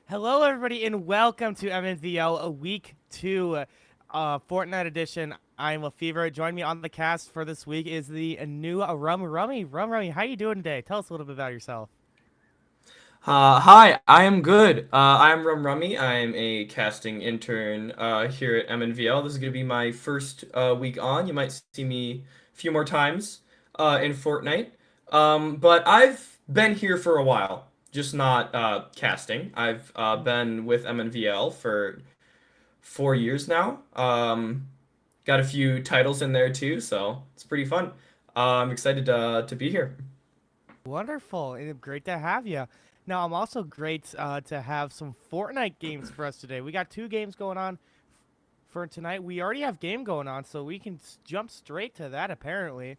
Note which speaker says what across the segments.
Speaker 1: Hello, everybody, and welcome to MNVL, a week two Fortnite edition. I'm a Fever. Join me on the cast for this week is the new Rum Rummy. Rum Rummy, how you doing today? Tell us a little bit about yourself.
Speaker 2: Hi, I am good. I'm Rum Rummy. I'm a casting intern here at MNVL. This is going to be my first week on. You might see me a few more times in Fortnite. But I've been here for a while, just not casting. I've been with MNVL for 4 years now. Got a few titles in there too, so it's pretty fun. I'm excited to be here.
Speaker 1: Wonderful, and great to have you. Now, I'm also great to have some Fortnite games for us today. We got two games going on for tonight. We already have game going on, so we can jump straight to that apparently.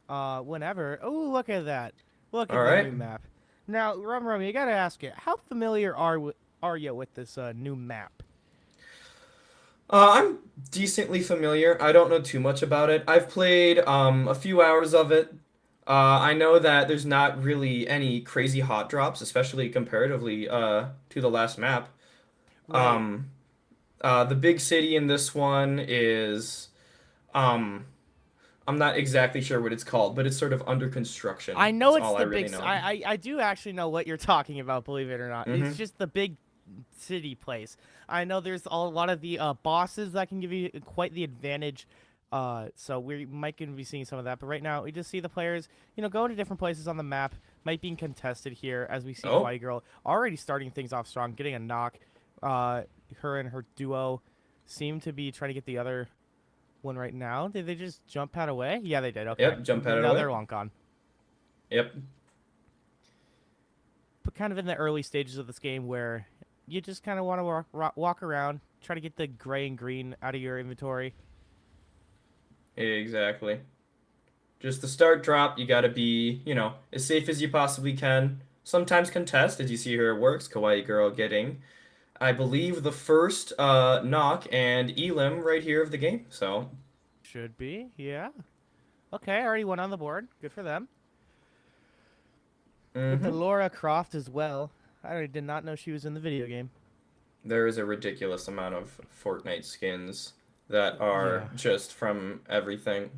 Speaker 1: Whenever. Oh, look at that! Look
Speaker 2: All
Speaker 1: at the
Speaker 2: right.
Speaker 1: new map. Now, Rum, you gotta ask it. How familiar are you with this new map?
Speaker 2: I'm decently familiar. I don't know too much about it. I've played a few hours of it. I know that there's not really any crazy hot drops, especially comparatively to the last map.
Speaker 1: Right.
Speaker 2: Um, the big city in this one is um, I'm not exactly sure what it's called, but it's sort of under
Speaker 1: I
Speaker 2: construction.
Speaker 1: know
Speaker 2: That's
Speaker 1: it's
Speaker 2: all I
Speaker 1: the
Speaker 2: really
Speaker 1: big.
Speaker 2: know.
Speaker 1: I do actually know what you're talking about. Believe it or not, it's
Speaker 2: Hmm.
Speaker 1: just the big city place. I know there's a lot of the bosses that can give you quite the advantage. So we might gonna be seeing some of that. But right now, we just see the players, going to different places on the map. Might be contested here as we see
Speaker 2: Oh,
Speaker 1: Kawaii Girl already starting things off strong, getting a knock. Uh, her and her duo seem to be trying to get the other one right now. Did they just jump pad away? Yeah, they did. Okay,
Speaker 2: yep, jump out of the
Speaker 1: now
Speaker 2: way.
Speaker 1: they're long gone.
Speaker 2: Yep.
Speaker 1: But kind of in the early stages of this game where you just kind of want to walk around, try to get the gray and green out of your inventory.
Speaker 2: Exactly. Just the start drop, you gotta be, as safe as you possibly can. Sometimes contest, as you see here it works. Kawaii Girl getting, I believe, the first knock and elim right here of the game. So,
Speaker 1: Should be, yeah. Okay, already one on the board. Good for them. With the
Speaker 2: hmm
Speaker 1: Laura Croft as well. I did not know she was in the video game.
Speaker 2: there is a ridiculous amount of Fortnite skins that are
Speaker 1: Yeah,
Speaker 2: just from everything.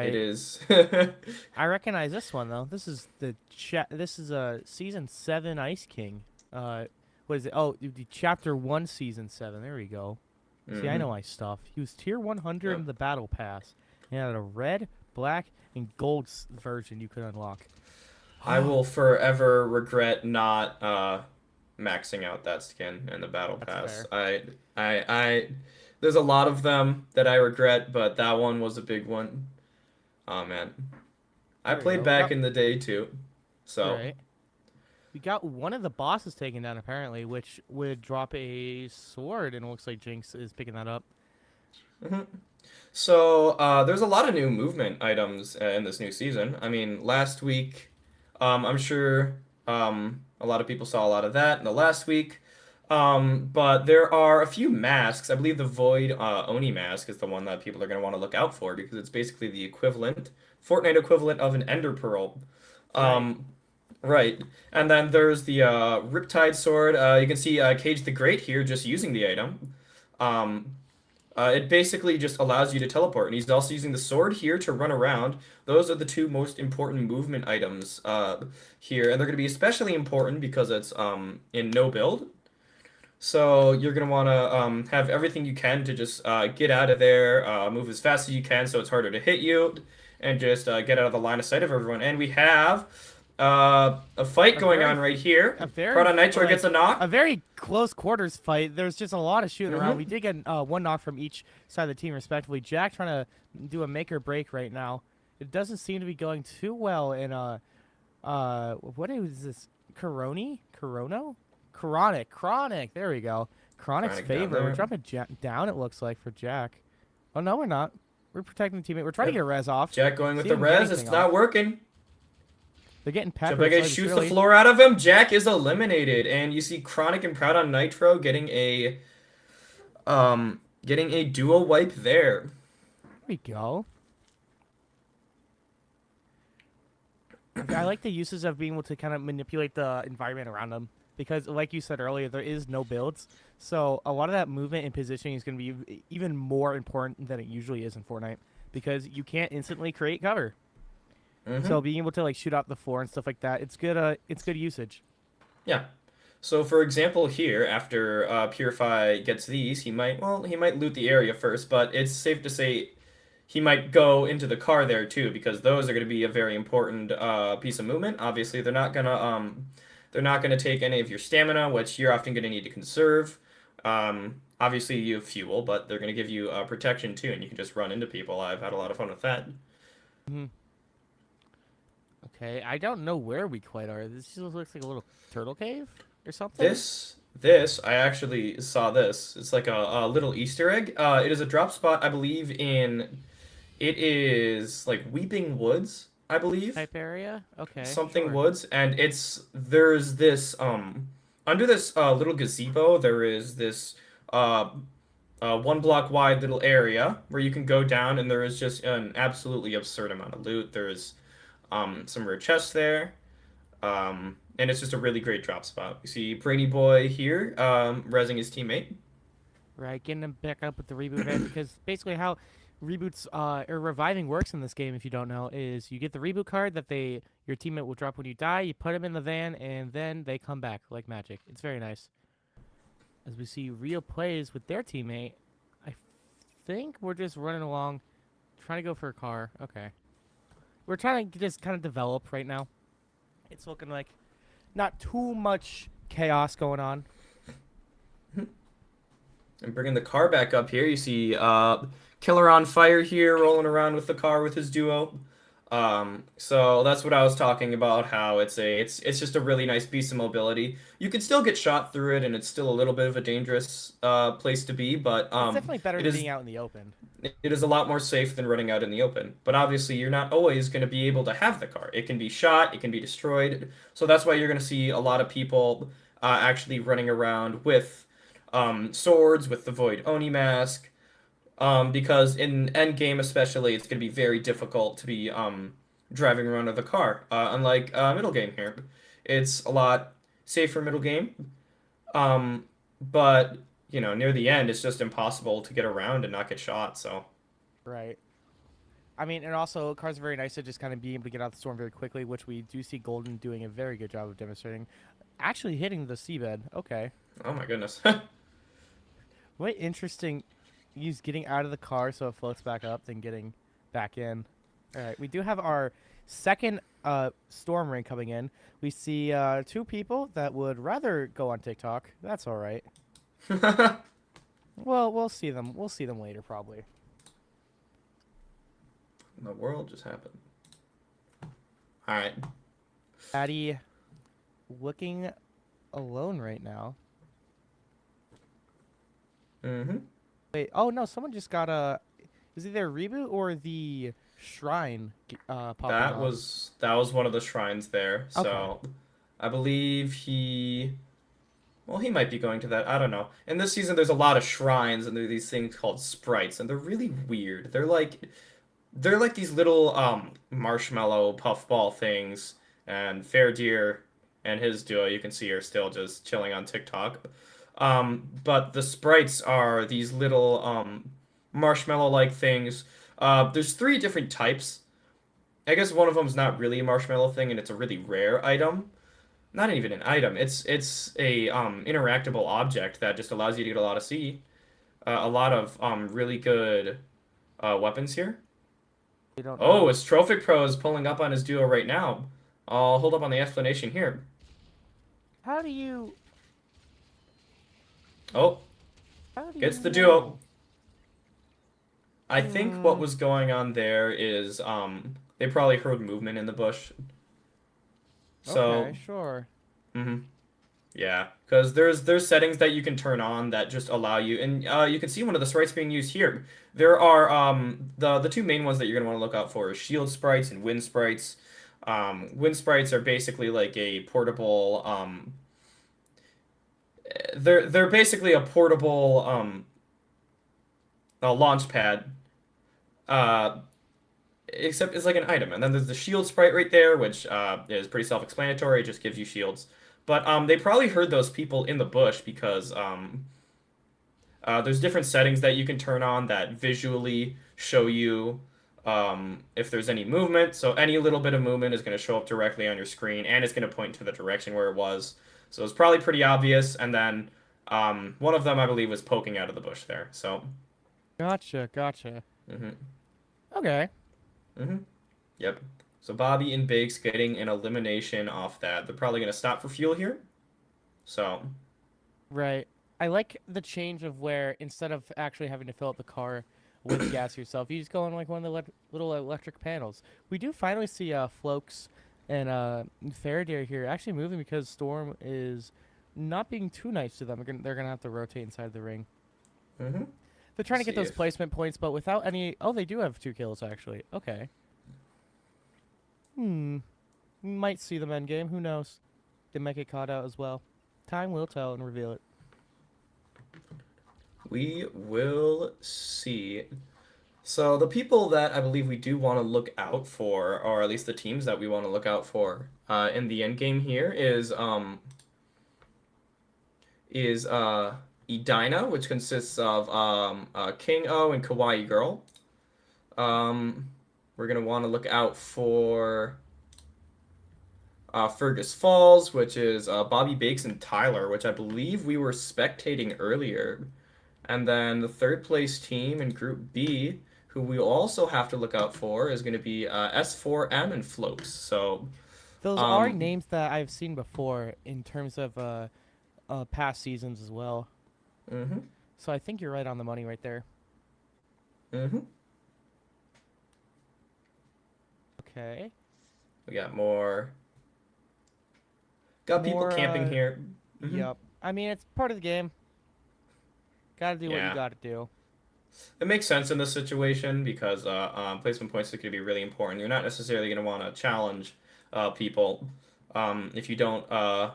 Speaker 2: It
Speaker 1: right.
Speaker 2: is.
Speaker 1: I recognize this one though. This is This is a season 7 Ice King. What is it? Oh, the chapter 1, season 7. There we go. See, I know
Speaker 2: hmm
Speaker 1: my stuff. He was tier 100
Speaker 2: Yep.
Speaker 1: in the battle pass. And had a red, black, and gold version you could unlock.
Speaker 2: I will forever regret not maxing out that skin in the battle
Speaker 1: That's
Speaker 2: pass.
Speaker 1: fair.
Speaker 2: I there's a lot of them that I regret, but that one was a big one. Oh man. I
Speaker 1: There we
Speaker 2: played
Speaker 1: go. We
Speaker 2: back
Speaker 1: got
Speaker 2: in the day too. So,
Speaker 1: right. We got one of the bosses taken down apparently, which would drop a sword, and it looks like Jinx is picking that up.
Speaker 2: mhm. So there's a lot of new movement items in this new season. I mean, last week, I'm sure a lot of people saw a lot of that in the last week. But there are a few masks. I believe the Void Oni mask is the one that people are going to want to look out for because it's basically the equivalent, Fortnite equivalent of an Ender Pearl.
Speaker 1: Right.
Speaker 2: Um, right. And then there's the Riptide Sword. You can see Cage the Great here just using the item. Um, it basically just allows you to teleport, and he's also using the sword here to run around. Those are the two most important movement items here, and they're going to be especially important because it's in no build. So you're going to want to have everything you can to just get out of there, move as fast as you can so it's harder to hit you, and just get out of the line of sight of everyone. And we have a fight
Speaker 1: A
Speaker 2: going
Speaker 1: very
Speaker 2: on right here.
Speaker 1: a very
Speaker 2: Proton Nitro gets a
Speaker 1: a
Speaker 2: knock.
Speaker 1: very close quarters fight. There's just a lot of shooting around. We
Speaker 2: Hmm
Speaker 1: did get one knock from each side of the team, respectively. Jack trying to do a make or break right now. It doesn't seem to be going too well in what is this? Corono? Chronic. There we go. Chronic's
Speaker 2: Chronic down
Speaker 1: favor. We're
Speaker 2: there.
Speaker 1: dropping down. It looks like for Jack. Oh no, we're not. We're protecting the teammate. We're trying to get
Speaker 2: Yep.
Speaker 1: a res off.
Speaker 2: Jack going with
Speaker 1: See
Speaker 2: the
Speaker 1: if we can get
Speaker 2: res.
Speaker 1: anything
Speaker 2: It's
Speaker 1: off.
Speaker 2: not working.
Speaker 1: They're getting peppered
Speaker 2: Jumping
Speaker 1: slowly but
Speaker 2: shoots the
Speaker 1: surely.
Speaker 2: floor out of him. Jack is eliminated, and you see Chronic and Proud on Nitro getting a dual wipe there.
Speaker 1: There we go. I like the uses of being able to kind of manipulate the environment around them. because, like you said earlier, there is no builds. So a lot of that movement and positioning is going to be even more important than it usually is in Fortnite because you can't instantly create cover.
Speaker 2: Mm-hmm.
Speaker 1: So being able to like shoot out the floor and stuff like that, it's good usage.
Speaker 2: Yeah. So for example, here after Purify gets these, he might loot the area first, but it's safe to say he might go into the car there too because those are going to be a very important piece of movement. Obviously, they're not gonna take any of your stamina, which you're often going to need to conserve. Obviously, you have fuel, but they're going to give you protection too, and you can just run into people. I've had a lot of fun with that.
Speaker 1: Hmm. Okay, I don't know where we quite are. This just looks like a little turtle cave or something.
Speaker 2: This, I actually saw this. It's like a little Easter egg. It is a drop spot, I believe, it is like Weeping Woods, I believe.
Speaker 1: Type area. Okay,
Speaker 2: Something
Speaker 1: sure.
Speaker 2: Woods. And there's this, under this little gazebo, there is this, uh, 1 block wide little area where you can go down, and there is just an absolutely absurd amount of loot. There's, some rare chests there. And it's just a really great drop spot. We see Brainy Boy here, rezzing his teammate.
Speaker 1: Right, getting them back up with the reboot van because basically how reboots or reviving works in this game, if you don't know, is you get the reboot card that your teammate will drop when you die. You put them in the van, and then they come back like magic. It's very nice. As we see real plays with their teammate, I think we're just running along, trying to go for a car. Okay, we're trying to just kind of develop right now. It's looking like not too much chaos going on.
Speaker 2: And bringing the car back up here, you see Killer on Fire here rolling around with the car with his duo. So that's what I was talking about, how it's just a really nice piece of mobility. You can still get shot through it, and it's still a little bit of a dangerous place to be, but
Speaker 1: It's definitely better
Speaker 2: it
Speaker 1: than
Speaker 2: is
Speaker 1: being out in the open.
Speaker 2: it is a lot more safe than running out in the open. But obviously, you're not always going to be able to have the car. It can be shot, it can be destroyed. So that's why you're going to see a lot of people actually running around with swords, with the Void Oni mask. Because in endgame especially, it's going to be very difficult to be driving around with a car. Unlike middle game here, it's a lot safer middle game. But near the end, it's just impossible to get around and not get shot. So,
Speaker 1: Right. I mean, and also, cars are very nice to just kind of be able to get out of the storm very quickly, which we do see Golden doing a very good job of demonstrating. Actually hitting the seabed. Okay.
Speaker 2: oh my goodness.
Speaker 1: What interesting. He's getting out of the car so it floats back up, then getting back in. All right. We do have our second storm ring coming in. We see two people that would rather go on TikTok. That's all right.
Speaker 2: The
Speaker 1: Well, we'll see them. We'll see them later, probably.
Speaker 2: world just happened. All right.
Speaker 1: Addy looking alone right now.
Speaker 2: Mm-hmm.
Speaker 1: Wait, oh no, someone just got a. Is either a reboot or the shrine popping off?
Speaker 2: That was one of the shrines there.
Speaker 1: Okay.
Speaker 2: So, I believe he might be going to that. I don't know. In this season, there's a lot of shrines, and there are these things called sprites, and they're really weird. They're like these little marshmallow puffball things, and Fair Deer and his duo, you can see, are still just chilling on TikTok. But the sprites are these little marshmallow-like things. There's 3 different types. I guess one of them is not really a marshmallow thing, and it's a really rare item. Not even an item. It's a interactable object that just allows you to get a lot of a lot of really good weapons here.
Speaker 1: We don't
Speaker 2: Oh,
Speaker 1: know.
Speaker 2: his Trophic Pro is pulling up on his duo right now. I'll hold up on the explanation here.
Speaker 1: How do you?
Speaker 2: Oh,
Speaker 1: How do
Speaker 2: gets
Speaker 1: you
Speaker 2: the duo.
Speaker 1: know?
Speaker 2: I think what
Speaker 1: Hmm.
Speaker 2: was going on there is they probably heard movement in the bush.
Speaker 1: Okay,
Speaker 2: So,
Speaker 1: sure.
Speaker 2: mhm. Yeah, because there's settings that you can turn on that just allow you, and you can see one of the sprites being used here. There are the 2 main ones that you're gonna want to look out for is shield sprites and wind sprites. Wind sprites are basically like a portable they're basically a portable a launch pad. Uh, Except it's like an item, and then there's the shield sprite right there, which is pretty self-explanatory. It just gives you shields. But they probably heard those people in the bush because there's different settings that you can turn on that visually show you if there's any movement. So any little bit of movement is going to show up directly on your screen, and it's going to point to the direction where it was. So it's probably pretty obvious. And then one of them, I believe, was poking out of the bush there. So,
Speaker 1: Gotcha, gotcha.
Speaker 2: hmm
Speaker 1: Okay.
Speaker 2: hmm yep. So Bobby and Bakes getting an elimination off that. They're probably going to stop for fuel here. So,
Speaker 1: Right. I like the change of where instead of actually having to fill up the car with gas yourself, you just go on like one of the little electric panels. We do finally see Floaks and Faraday here actually moving because Storm is not being too nice to them. They're gonna have to rotate inside the ring.
Speaker 2: hmm
Speaker 1: They're trying
Speaker 2: let's
Speaker 1: to get
Speaker 2: see
Speaker 1: those
Speaker 2: if
Speaker 1: placement points, but without any. Oh, they do have 2 kills actually. Okay. Hmm. We might see them end game. Who knows? They might get caught out as well. Time will tell and reveal it.
Speaker 2: we will see. So the people that I believe we do want to look out for, or at least the teams that we want to look out for in the end game here is Edina, which consists of King O and Kawaii Girl. Um, we're gonna want to look out for Fergus Falls, which is Bobby Bakes and Tyler, which I believe we were spectating earlier. And then the third place team in Group B, who we also have to look out for, is going to be S4M and Floats. So,
Speaker 1: Those are
Speaker 2: um,
Speaker 1: names that I've seen before in terms of past seasons as well.
Speaker 2: mm-hmm,
Speaker 1: So I think you're right on the money right there.
Speaker 2: mm-hmm.
Speaker 1: Okay.
Speaker 2: We got more. Got people
Speaker 1: More,
Speaker 2: camping here. Mm-hmm.
Speaker 1: yep. I mean, it's part of the game. Gotta do what you
Speaker 2: Yeah,
Speaker 1: gotta do.
Speaker 2: it makes sense in this situation because placement points are going to be really important. You're not necessarily going to want to challenge people if you don't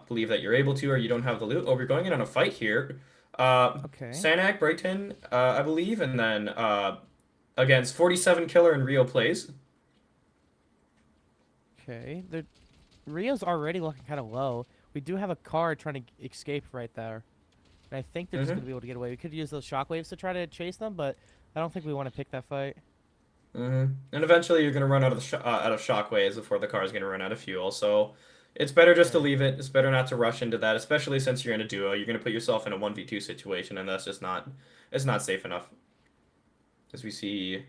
Speaker 2: believe that you're able to or you don't have the loot. Oh, we're going in on a fight here.
Speaker 1: Okay.
Speaker 2: Sanak, Brighton, I believe, and then against 47 Killer and Rio plays.
Speaker 1: Okay. Rio's already looking kind of low. We do have a car trying to escape right there. And I think they're just
Speaker 2: Mm-hmm.
Speaker 1: gonna be able to get away. We could use those shockwaves to try to chase them, but I don't think we want to pick that fight.
Speaker 2: Mm-hmm. And eventually you're going to run out of out of shockwaves before the car is going to run out of fuel. So it's better just to
Speaker 1: Okay.
Speaker 2: leave it. It's better not to rush into that, especially since you're in a duo. You're going to put yourself in a 1v2 situation, and that's just not it's not safe enough. As we see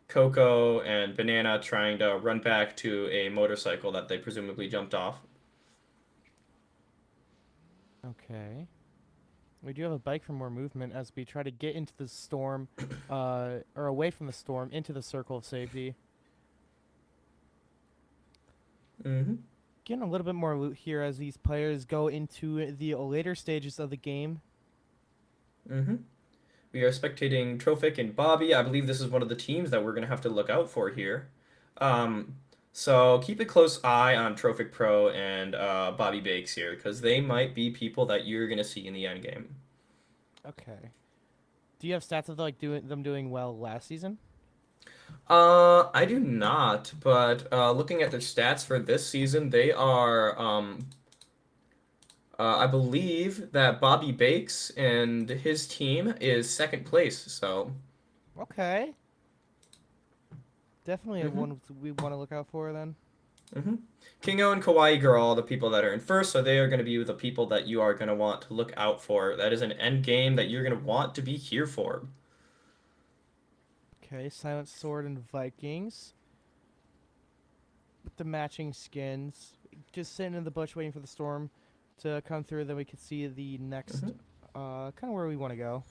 Speaker 2: Coco and Banana trying to run back to a motorcycle that they presumably jumped off.
Speaker 1: Okay. We do have a bike for more movement as we try to get into the storm, or away from the storm, into the circle of safety.
Speaker 2: Mm-hmm.
Speaker 1: Getting a little bit more loot here as these players go into the later stages of the game.
Speaker 2: Mm-hmm. We are spectating Trophic and Bobby. I believe this is one of the teams that we're going to have to look out for here. Um, so keep a close eye on Trophic Pro and Bobby Bakes here because they might be people that you're going to see in the end game.
Speaker 1: Okay. Do you have stats of like doing well last season?
Speaker 2: I do not, but looking at their stats for this season, they are I believe that Bobby Bakes and his team is second place. So,
Speaker 1: Okay. Definitely a
Speaker 2: hmm
Speaker 1: one we want to look out for then.
Speaker 2: hmm Kingo and Kawaii Girl are the people that are in first, so they are going to be the people that you are going to want to look out for. That is an end game that you're going to want to be here for.
Speaker 1: Okay, Silent Sword and Vikings with the matching skins. Just sitting in the bush waiting for the storm to come through. Then we could see the next,
Speaker 2: hmm
Speaker 1: kind of where we want to go.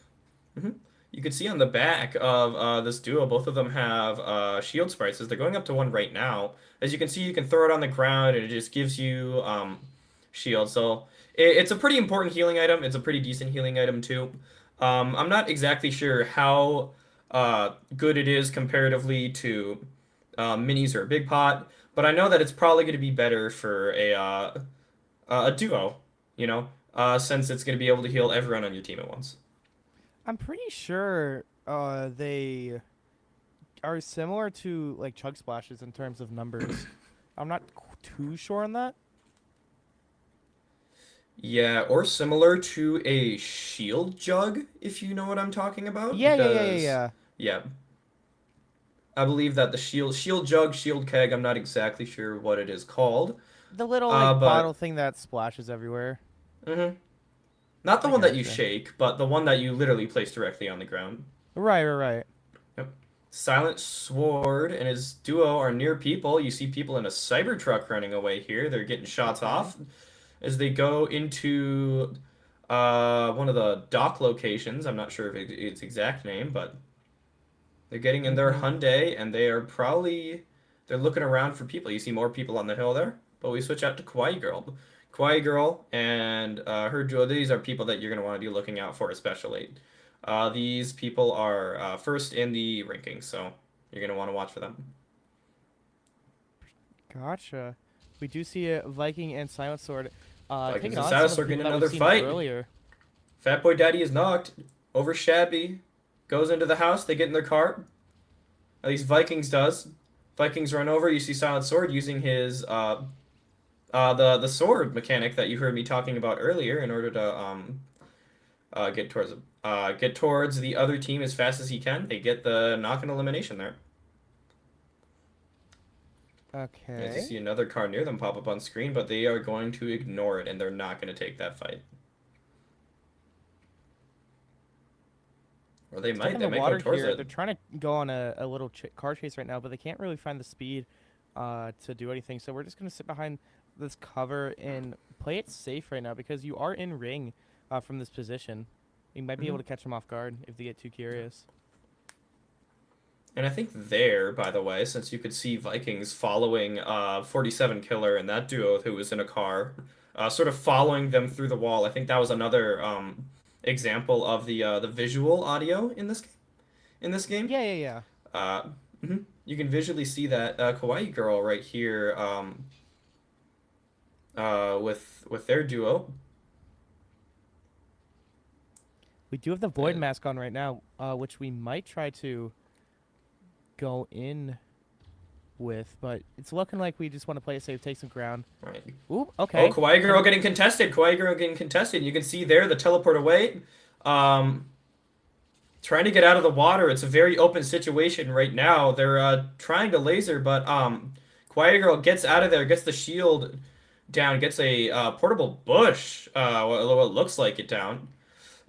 Speaker 2: hmm You can see on the back of this duo, both of them have shield sprites. As they're going up to one right now. As you can see, you can throw it on the ground, and it just gives you shield. So it's a pretty important healing item. It's a pretty decent healing item too. I'm not exactly sure how good it is comparatively to minis or a big pot, but I know that it's probably going to be better for a duo. You know, since it's going to be able to heal everyone on your team at once.
Speaker 1: I'm pretty sure they are similar to like Chug Splashes in terms of numbers. I'm not too sure on that.
Speaker 2: Yeah, or similar to a shield jug, if you know what I'm talking about,
Speaker 1: Yeah, yeah, yeah, yeah,
Speaker 2: because
Speaker 1: yeah.
Speaker 2: yeah, I believe that the shield jug, shield keg, I'm not exactly sure what it is called.
Speaker 1: The little like bottle
Speaker 2: But
Speaker 1: thing that splashes everywhere.
Speaker 2: mhm. Not the
Speaker 1: I
Speaker 2: one that you
Speaker 1: gotcha.
Speaker 2: shake, but the one that you literally place directly on the ground.
Speaker 1: Right, right, right.
Speaker 2: Yep. Silent Sword and his duo are near people. You see people in a cyber truck running away here. They're getting shots
Speaker 1: Okay.
Speaker 2: off as they go into one of the dock locations. I'm not sure if its exact name, but they're getting in their
Speaker 1: Mm-hmm.
Speaker 2: Hyundai and they're looking around for people. You see more people on the hill there, but we switch out to Kawaii Girl. Kawaii Girl and her duo. These are people that you're gonna want to be looking out for, especially. These people are first in the rankings, so you're gonna want to watch for them.
Speaker 1: Gotcha. We do see a Viking and Silent Sword taking
Speaker 2: Vikings and
Speaker 1: on some of
Speaker 2: Saddles
Speaker 1: the
Speaker 2: are
Speaker 1: people
Speaker 2: getting
Speaker 1: that we've
Speaker 2: another
Speaker 1: seen
Speaker 2: fight.
Speaker 1: earlier.
Speaker 2: Fat Boy Daddy is knocked over Shabby. Goes into the house. They get in their car. At least Vikings does. Vikings run over. You see Silent Sword using his the sword mechanic that you heard me talking about earlier in order to get towards the other team as fast as he can. They get the knock and elimination there. As you
Speaker 1: Okay.
Speaker 2: see another car near them pop up on screen, but they are going to ignore it and they're not going to take that fight. Or they
Speaker 1: Stuck
Speaker 2: might.
Speaker 1: in
Speaker 2: They
Speaker 1: the
Speaker 2: might go
Speaker 1: water
Speaker 2: towards
Speaker 1: here.
Speaker 2: it.
Speaker 1: They're trying to go on a little car chase right now, but they can't really find the speed to do anything. So we're just going to sit behind this cover and play it safe right now because you are in ring from this position. You might be able
Speaker 2: Mhm.
Speaker 1: to catch them off guard if they get too curious.
Speaker 2: And I think there, by the way, since you could see Vikings following 47 Killer and that duo who was in a car, sort of following them through the wall. I think that was another example of the visual audio in this game.
Speaker 1: Yeah, yeah, yeah.
Speaker 2: Uh, You can visually see that Kawaii Girl right here with their duo.
Speaker 1: We do have the Void
Speaker 2: And,
Speaker 1: Mask on right now, which we might try to go in with, but it's looking like we just want to play it safe, take some ground.
Speaker 2: right.
Speaker 1: Ooh,
Speaker 2: Oh,
Speaker 1: okay.
Speaker 2: Kawaii
Speaker 1: Can
Speaker 2: Girl
Speaker 1: we?
Speaker 2: getting contested. Kawaii Girl getting contested. You can see there the teleport away. Um, Trying to get out of the water. It's a very open situation right now. They're trying to laser, but Kawaii Girl gets out of there, gets the shield down, gets a portable bush. What looks like it down.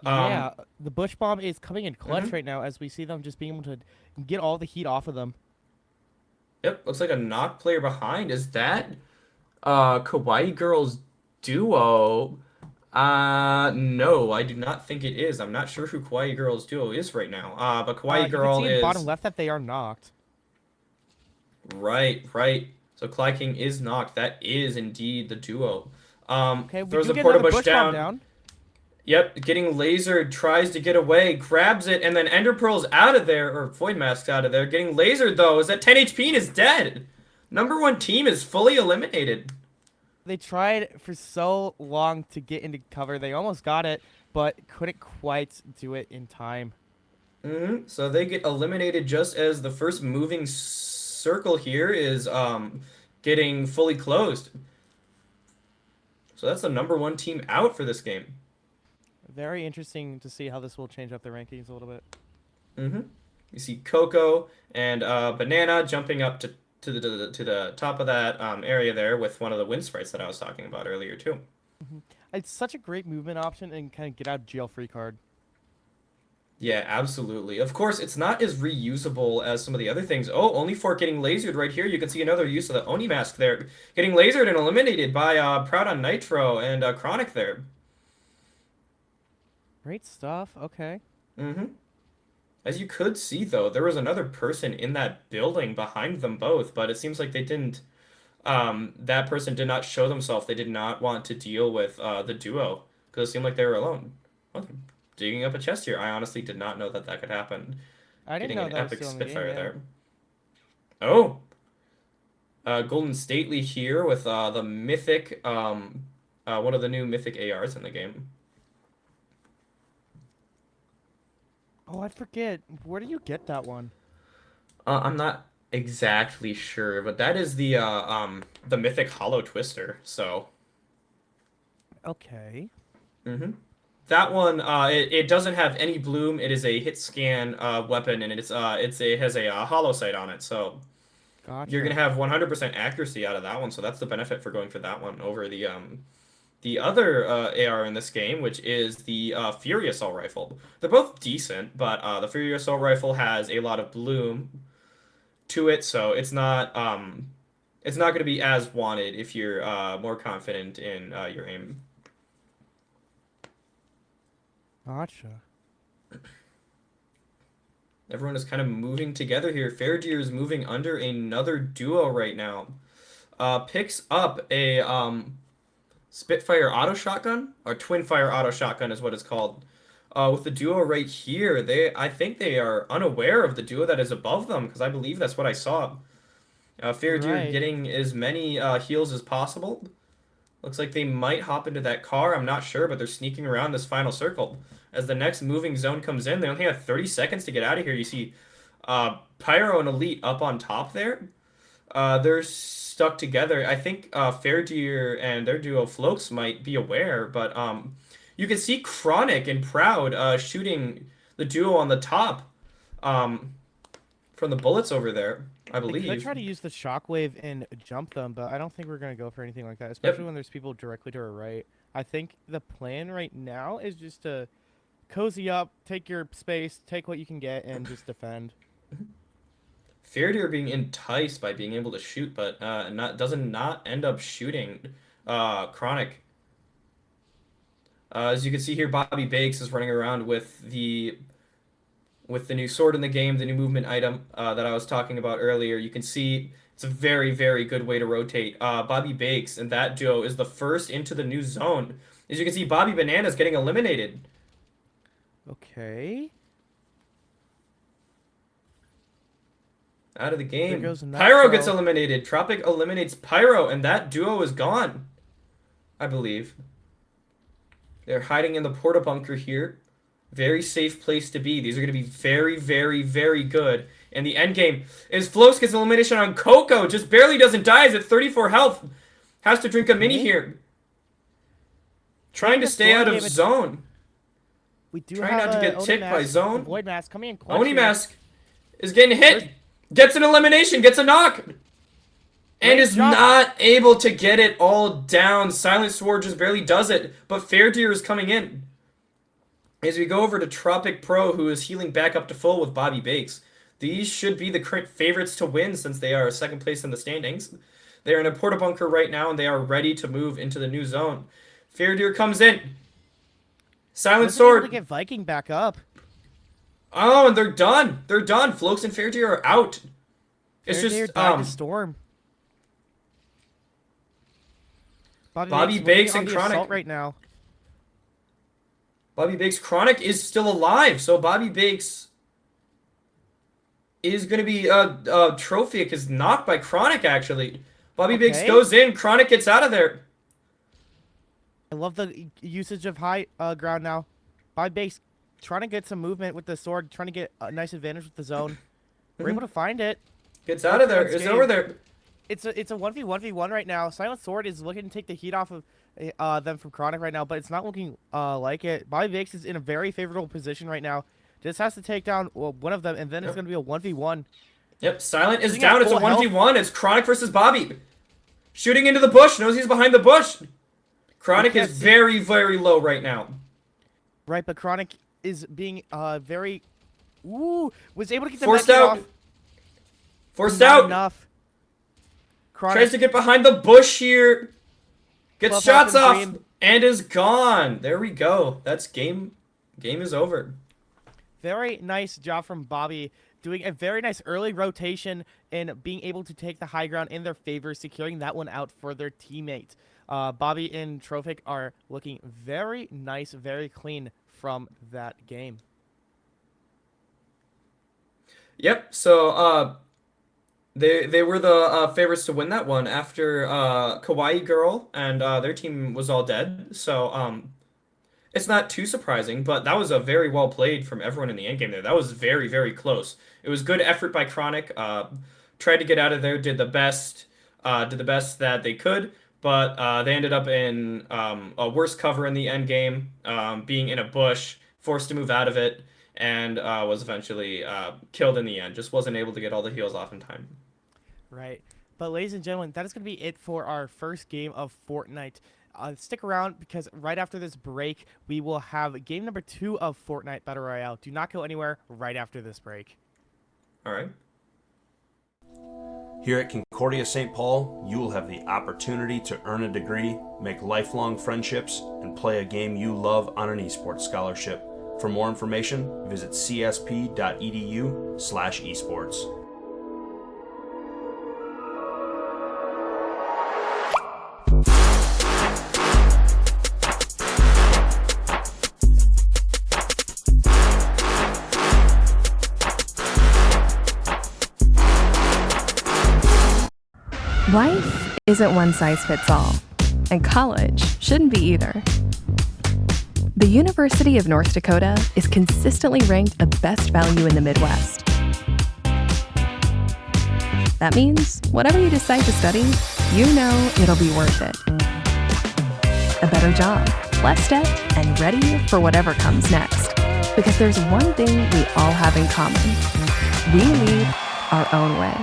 Speaker 1: Yeah,
Speaker 2: Um,
Speaker 1: the Bush Bomb is coming in clutch
Speaker 2: mhm.
Speaker 1: right now as we see them just being able to get all the heat off of them.
Speaker 2: Yep, looks like a knock player behind. Is that Kawaii Girl's duo? No, I do not think it is. I'm not sure who Kawaii Girl's duo is right now. But Kawaii
Speaker 1: You can
Speaker 2: Girl
Speaker 1: see in bottom
Speaker 2: is
Speaker 1: left that they are knocked.
Speaker 2: right, right. So Clyde King is knocked. That is indeed the duo.
Speaker 1: Okay, we
Speaker 2: Throws
Speaker 1: do
Speaker 2: a
Speaker 1: get
Speaker 2: porta
Speaker 1: another
Speaker 2: bush
Speaker 1: Bush Bomb
Speaker 2: down.
Speaker 1: down.
Speaker 2: Yep, getting lasered, tries to get away, grabs it, and then Ender Pearl's out of there, or Void Mask's out of there. Getting lasered though, is at 10 HP and is dead. Number one team is fully eliminated.
Speaker 1: They tried for so long to get into cover. They almost got it, but couldn't quite do it in time.
Speaker 2: So they get eliminated just as the first moving circle here is getting fully closed. So that's the number one team out for this game.
Speaker 1: Very interesting to see how this will change up the rankings a little bit.
Speaker 2: hmm You see Coco and Banana jumping up to the top of that area there with one of the wind sprites that I was talking about earlier too.
Speaker 1: It's such a great movement option and kind of get out of jail free card.
Speaker 2: Yeah, absolutely. Of course, it's not as reusable as some of the other things. Oh, only for getting lasered right here. You can see another use of the Oni mask there. Getting lasered and eliminated by Proud on Nitro and Chronic there.
Speaker 1: Great stuff. Okay.
Speaker 2: hmm As you could see, though, there was another person in that building behind them both, but it seems like they didn't. That person did not show themselves. They did not want to deal with the duo because it seemed like they were alone. Well, digging up a chest here. I honestly did not know that that could happen.
Speaker 1: I didn't
Speaker 2: Getting
Speaker 1: know
Speaker 2: an
Speaker 1: that was
Speaker 2: epic
Speaker 1: still in the game.
Speaker 2: Spitfire
Speaker 1: Yeah.
Speaker 2: there. Oh, Golden Stately here with the mythic, one of the new mythic ARs in the game.
Speaker 1: Oh, I forget. Where do you get that one?
Speaker 2: I'm not exactly sure, but that is the mythic Hollow Twister. So
Speaker 1: Okay.
Speaker 2: Hmm. That one, it doesn't have any bloom. It is a hit scan weapon, and it has a hollow sight on it. So you're gonna
Speaker 1: Gotcha.
Speaker 2: have 100% accuracy out of that one. So that's the benefit for going for that one over the other AR in this game, which is the Fury Assault Rifle. They're both decent, but the Fury Assault Rifle has a lot of bloom to it, so it's not going to be as wanted if you're more confident in your aim.
Speaker 1: Gotcha.
Speaker 2: Everyone is kind of moving together here. Fairdeer is moving under another duo right now. Picks up a Spitfire auto shotgun, or twin fire auto shotgun is what it's called. With the duo right here, I think they are unaware of the duo that is above them because I believe that's what I saw. Fairdeer
Speaker 1: Right.
Speaker 2: getting as many heals as possible. Looks like they might hop into that car. I'm not sure, but they're sneaking around this final circle. As the next moving zone comes in, they only have 30 seconds to get out of here. You see Pyro and Elite up on top there. They're stuck together. I think Fairdeer and their duo Floats might be aware, but you can see Chronic and Proud shooting the duo on the top um, from the bullets over there, I
Speaker 1: They could
Speaker 2: believe.
Speaker 1: try to use the shockwave and jump them, but I don't think we're gonna go for anything like that, especially
Speaker 2: Yep.
Speaker 1: when there's people directly to our right. I think the plan right now is just to cozy up, take your space, take what you can get, and just defend.
Speaker 2: Fairdeer being enticed by being able to shoot, but not doesn't not end up shooting Chronic. As you can see here, Bobby Bakes is running around with the new sword in the game, the new movement item that I was talking about earlier. You can see it's a very, very good way to rotate. Bobby Bakes and that duo is the first into the new zone. As you can see, Bobby Banana's getting eliminated
Speaker 1: Okay.
Speaker 2: out of the
Speaker 1: There
Speaker 2: game.
Speaker 1: goes
Speaker 2: Pyro gets
Speaker 1: Nitro.
Speaker 2: eliminated. Tropic eliminates Pyro, and that duo is gone, I believe. They're hiding in the porta bunker here. Very safe place to be. These are going to be very, very, very good. And the end game is Flows gets elimination on Coco. Just barely doesn't die. Is at 34 health. Has to drink a mini
Speaker 1: Okay.
Speaker 2: here. Trying
Speaker 1: Playing
Speaker 2: to
Speaker 1: the
Speaker 2: stay
Speaker 1: sword
Speaker 2: out of
Speaker 1: game,
Speaker 2: zone.
Speaker 1: we do
Speaker 2: Trying
Speaker 1: have
Speaker 2: not to
Speaker 1: a
Speaker 2: get
Speaker 1: Oni
Speaker 2: ticked by
Speaker 1: mask, the
Speaker 2: zone.
Speaker 1: Void mask coming in clutch
Speaker 2: Oni
Speaker 1: here.
Speaker 2: Mask is getting
Speaker 1: There's
Speaker 2: hit. Gets an elimination. Gets a knock. And
Speaker 1: great
Speaker 2: is
Speaker 1: job.
Speaker 2: not able to get it all down. Silent Sword just barely does it. But Fairdeer is coming in. As we go over to Tropic Pro, who is healing back up to full with Bobby Bakes. These should be the current favorites to win since they are second place in the standings. They are in a porta bunker right now, and they are ready to move into the new zone. Fairdeer comes in. Silent
Speaker 1: Wasn't able to
Speaker 2: Sword.
Speaker 1: get Viking back up.
Speaker 2: Oh, and they're done. They're done. Floaks and Fairdeer are out. It's
Speaker 1: Fairdeer
Speaker 2: just
Speaker 1: died to Storm. Bobby
Speaker 2: Bobby
Speaker 1: Bakes working
Speaker 2: Bakes
Speaker 1: on
Speaker 2: and
Speaker 1: the
Speaker 2: Chronic.
Speaker 1: assault right now.
Speaker 2: Bobby Bakes Chronic is still alive, so Bobby Bakes is going to be trophy because knocked by Chronic actually. Bobby Bakes
Speaker 1: Okay.
Speaker 2: goes in, Chronic gets out of there.
Speaker 1: I love the usage of high ground now. Bobby Bakes trying to get some movement with the sword, trying to get a nice advantage with the zone. We're able to find it.
Speaker 2: Gets
Speaker 1: Go
Speaker 2: out of
Speaker 1: for
Speaker 2: there.
Speaker 1: next
Speaker 2: It's
Speaker 1: game.
Speaker 2: over there.
Speaker 1: It's a 1v1 right now. Silent Sword is looking to take the heat off of them from Chronic right now, but it's not looking like it. Bobby Bakes is in a very favorable position right now. Just has to take down one of them, and then it's
Speaker 2: Yep.
Speaker 1: going to be a 1v1.
Speaker 2: Yep. Silent is
Speaker 1: Sitting at
Speaker 2: down. It's a
Speaker 1: full health.
Speaker 2: 1v1. It's Chronic versus Bobby. Shooting into the bush. Knows he's behind the bush.
Speaker 1: We
Speaker 2: Chronic is
Speaker 1: can't see
Speaker 2: very, very low right now.
Speaker 1: right, but Chronic is being very. Ooh, was able to get the
Speaker 2: Forced
Speaker 1: medkit
Speaker 2: out.
Speaker 1: off.
Speaker 2: Forced
Speaker 1: Not
Speaker 2: out.
Speaker 1: enough.
Speaker 2: Tries
Speaker 1: Chronic
Speaker 2: to get behind the bush here. Gets
Speaker 1: 12 health
Speaker 2: shots
Speaker 1: and
Speaker 2: off
Speaker 1: Dream.
Speaker 2: and is gone. There we go. That's game. Game is over.
Speaker 1: Very nice job from Bobby, doing a very nice early rotation and being able to take the high ground in their favor, securing that one out for their teammates. Bobby and Trophic are looking very nice, very clean from that game.
Speaker 2: Yep. So they were the favorites to win that one after Kawaii Girl and their team was all dead. So it's not too surprising, but that was a very well played from everyone in the end game there. That was very, very close. It was good effort by Chronic. Tried to get out of there, did the best that they could, but they ended up in a worse cover in the end game, being in a bush, forced to move out of it, and was eventually killed in the end. Just wasn't able to get all the heals off in time.
Speaker 1: Right. But ladies and gentlemen, that is going to be it for our first game of Fortnite. Stick around because right after this break, we will have game number 2 of Fortnite Battle Royale. Do not go anywhere right after this break.
Speaker 2: All right.
Speaker 3: Here at Concordia St. Paul, you will have the opportunity to earn a degree, make lifelong friendships, and play a game you love on an esports scholarship. For more information, visit csp.edu/esports.
Speaker 4: Life isn't one size fits all, and college shouldn't be either. The University of North Dakota is consistently ranked a best value in the Midwest. That means whatever you decide to study, you know it'll be worth it. A better job, less debt, and ready for whatever comes next. Because there's one thing we all have in common. We lead our own way.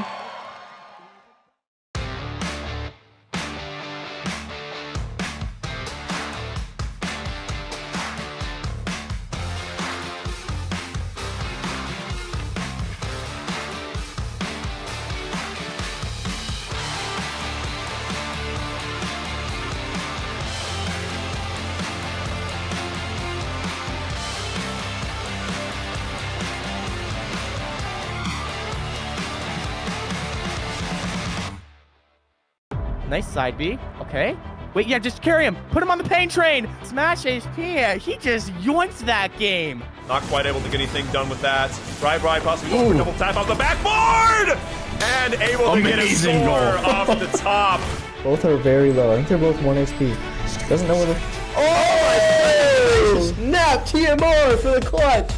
Speaker 1: Nice side B. Okay. Wait, yeah, just carry him. Put him on the pain train. Smash HP. He just yoinked that game.
Speaker 5: Not quite able to get anything done with that. Right, possibly going for double tap off the backboard! And able to get a score off the top.
Speaker 6: Both are very low. I think they're both 1 HP. Doesn't know where the... Oh! Snap! TMR for the clutch!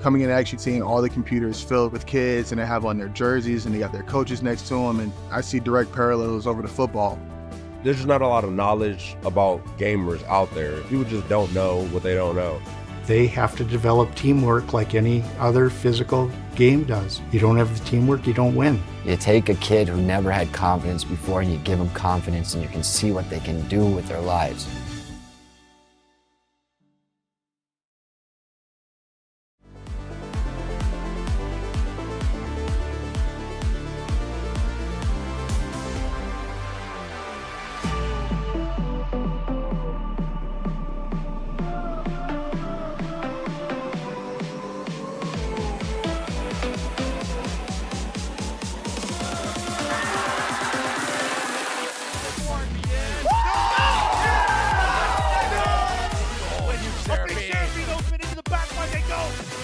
Speaker 7: Coming in and actually seeing all the computers filled with kids and they have on their jerseys and they got their coaches next to them, and I see direct parallels over to football.
Speaker 8: There's just not a lot of knowledge about gamers out there. People just don't know what they don't know.
Speaker 9: They have to develop teamwork like any other physical game does. You don't have the teamwork, you don't win.
Speaker 10: You take a kid who never had confidence before and you give them confidence, and you can see what they can do with their lives.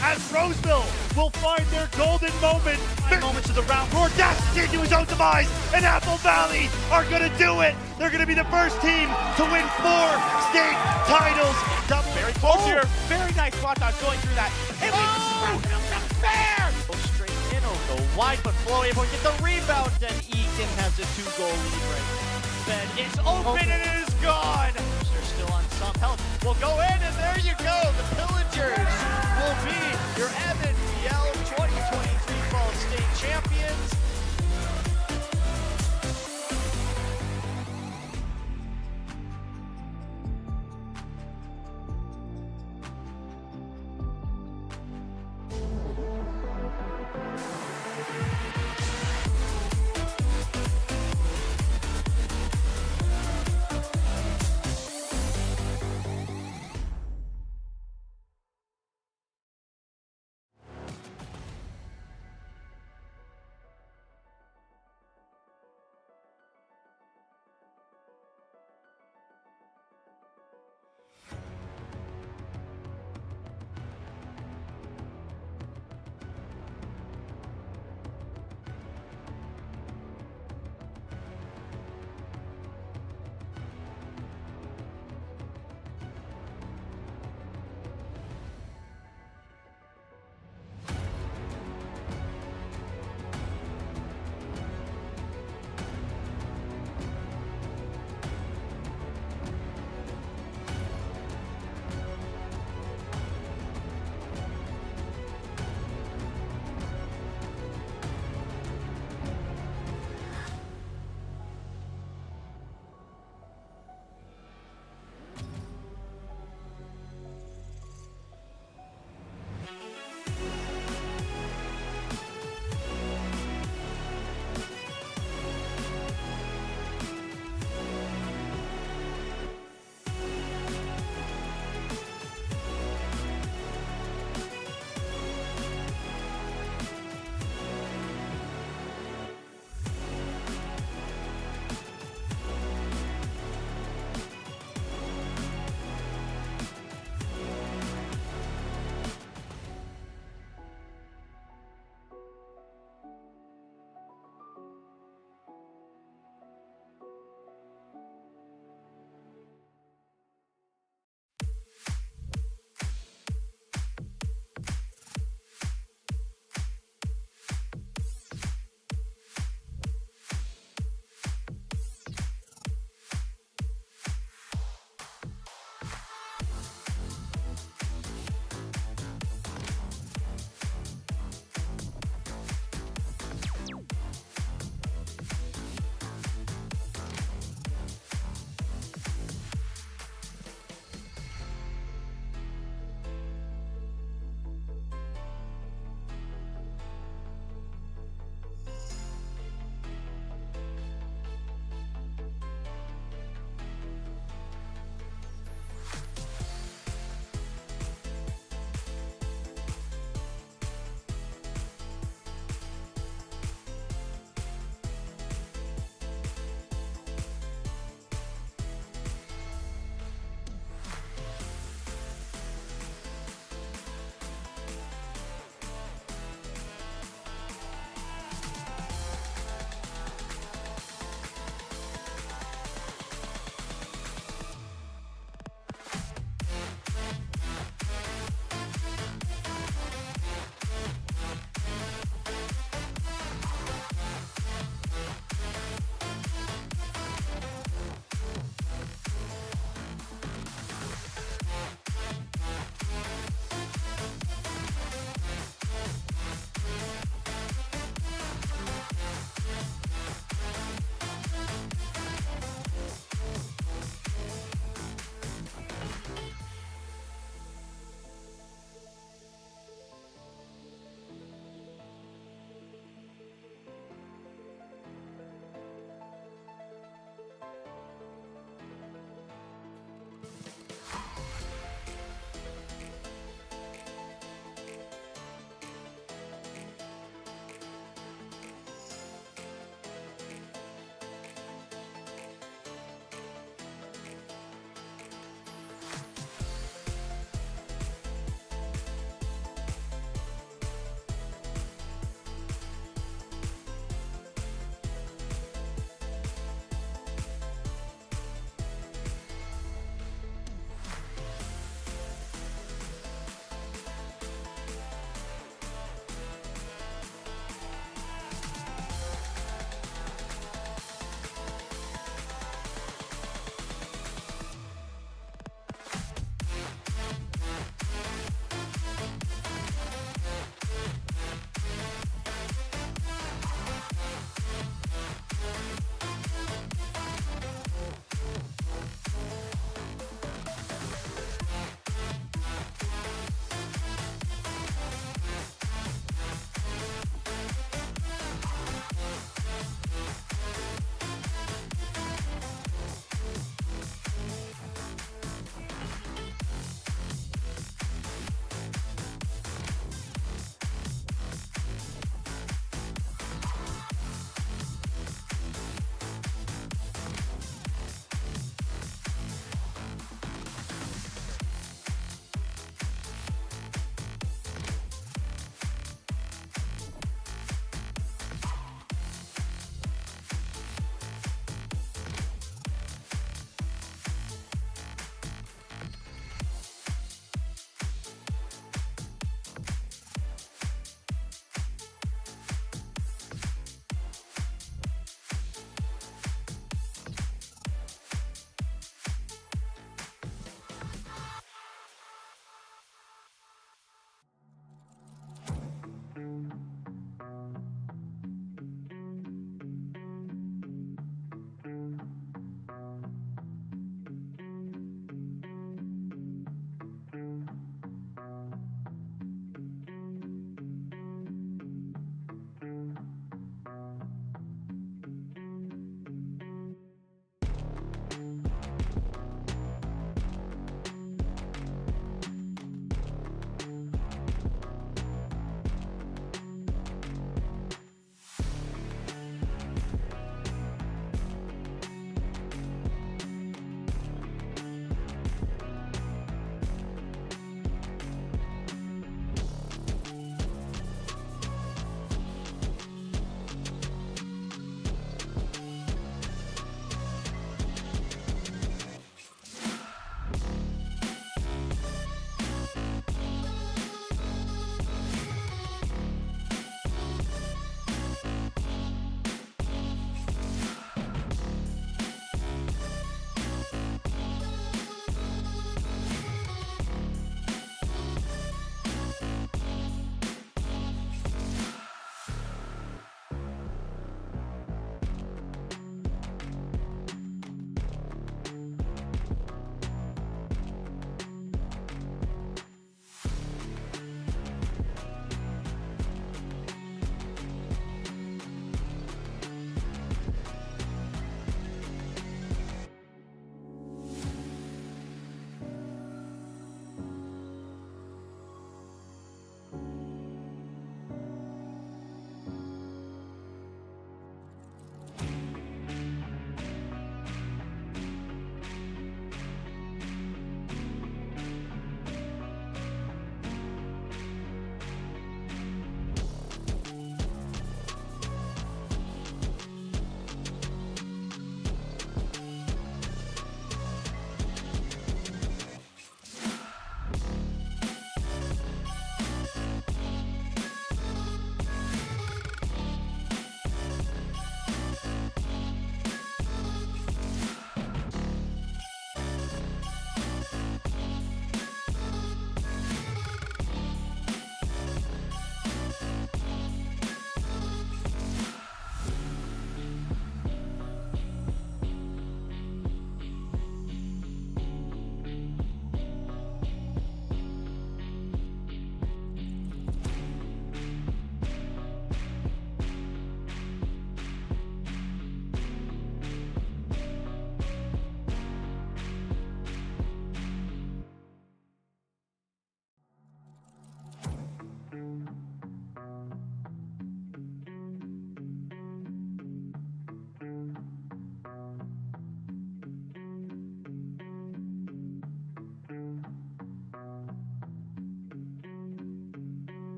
Speaker 11: As Roseville will find their golden moment. 9 moments of the round. Audacity to his own demise, and Apple Valley are going to do it. They're going to be the first team to win 4 state titles. Very close here. Very nice spot dodge going through that. And we fair. Go straight in, go wide, but Floyd will get the rebound, and Egan has a 2-goal lead right then. It's open and it is gone. They're still on some health. We'll go in, and there you go. The Pillagers will be your MNVL 2023 Fall State Champions.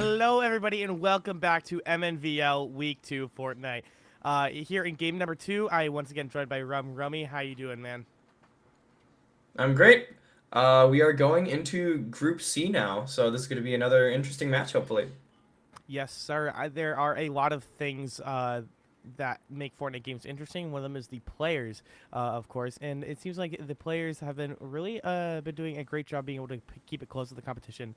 Speaker 1: Hello, everybody, and welcome back to MNVL Week 2 Fortnite. Here in game number 2, I once again joined by Rummy. How you doing, man?
Speaker 2: I'm great. We are going into Group C now, so this is going to be another interesting match, hopefully.
Speaker 1: Yes, sir. There are a lot of things that make Fortnite games interesting. One of them is the players, of course, and it seems like the players have been really been doing a great job being able to keep it close to the competition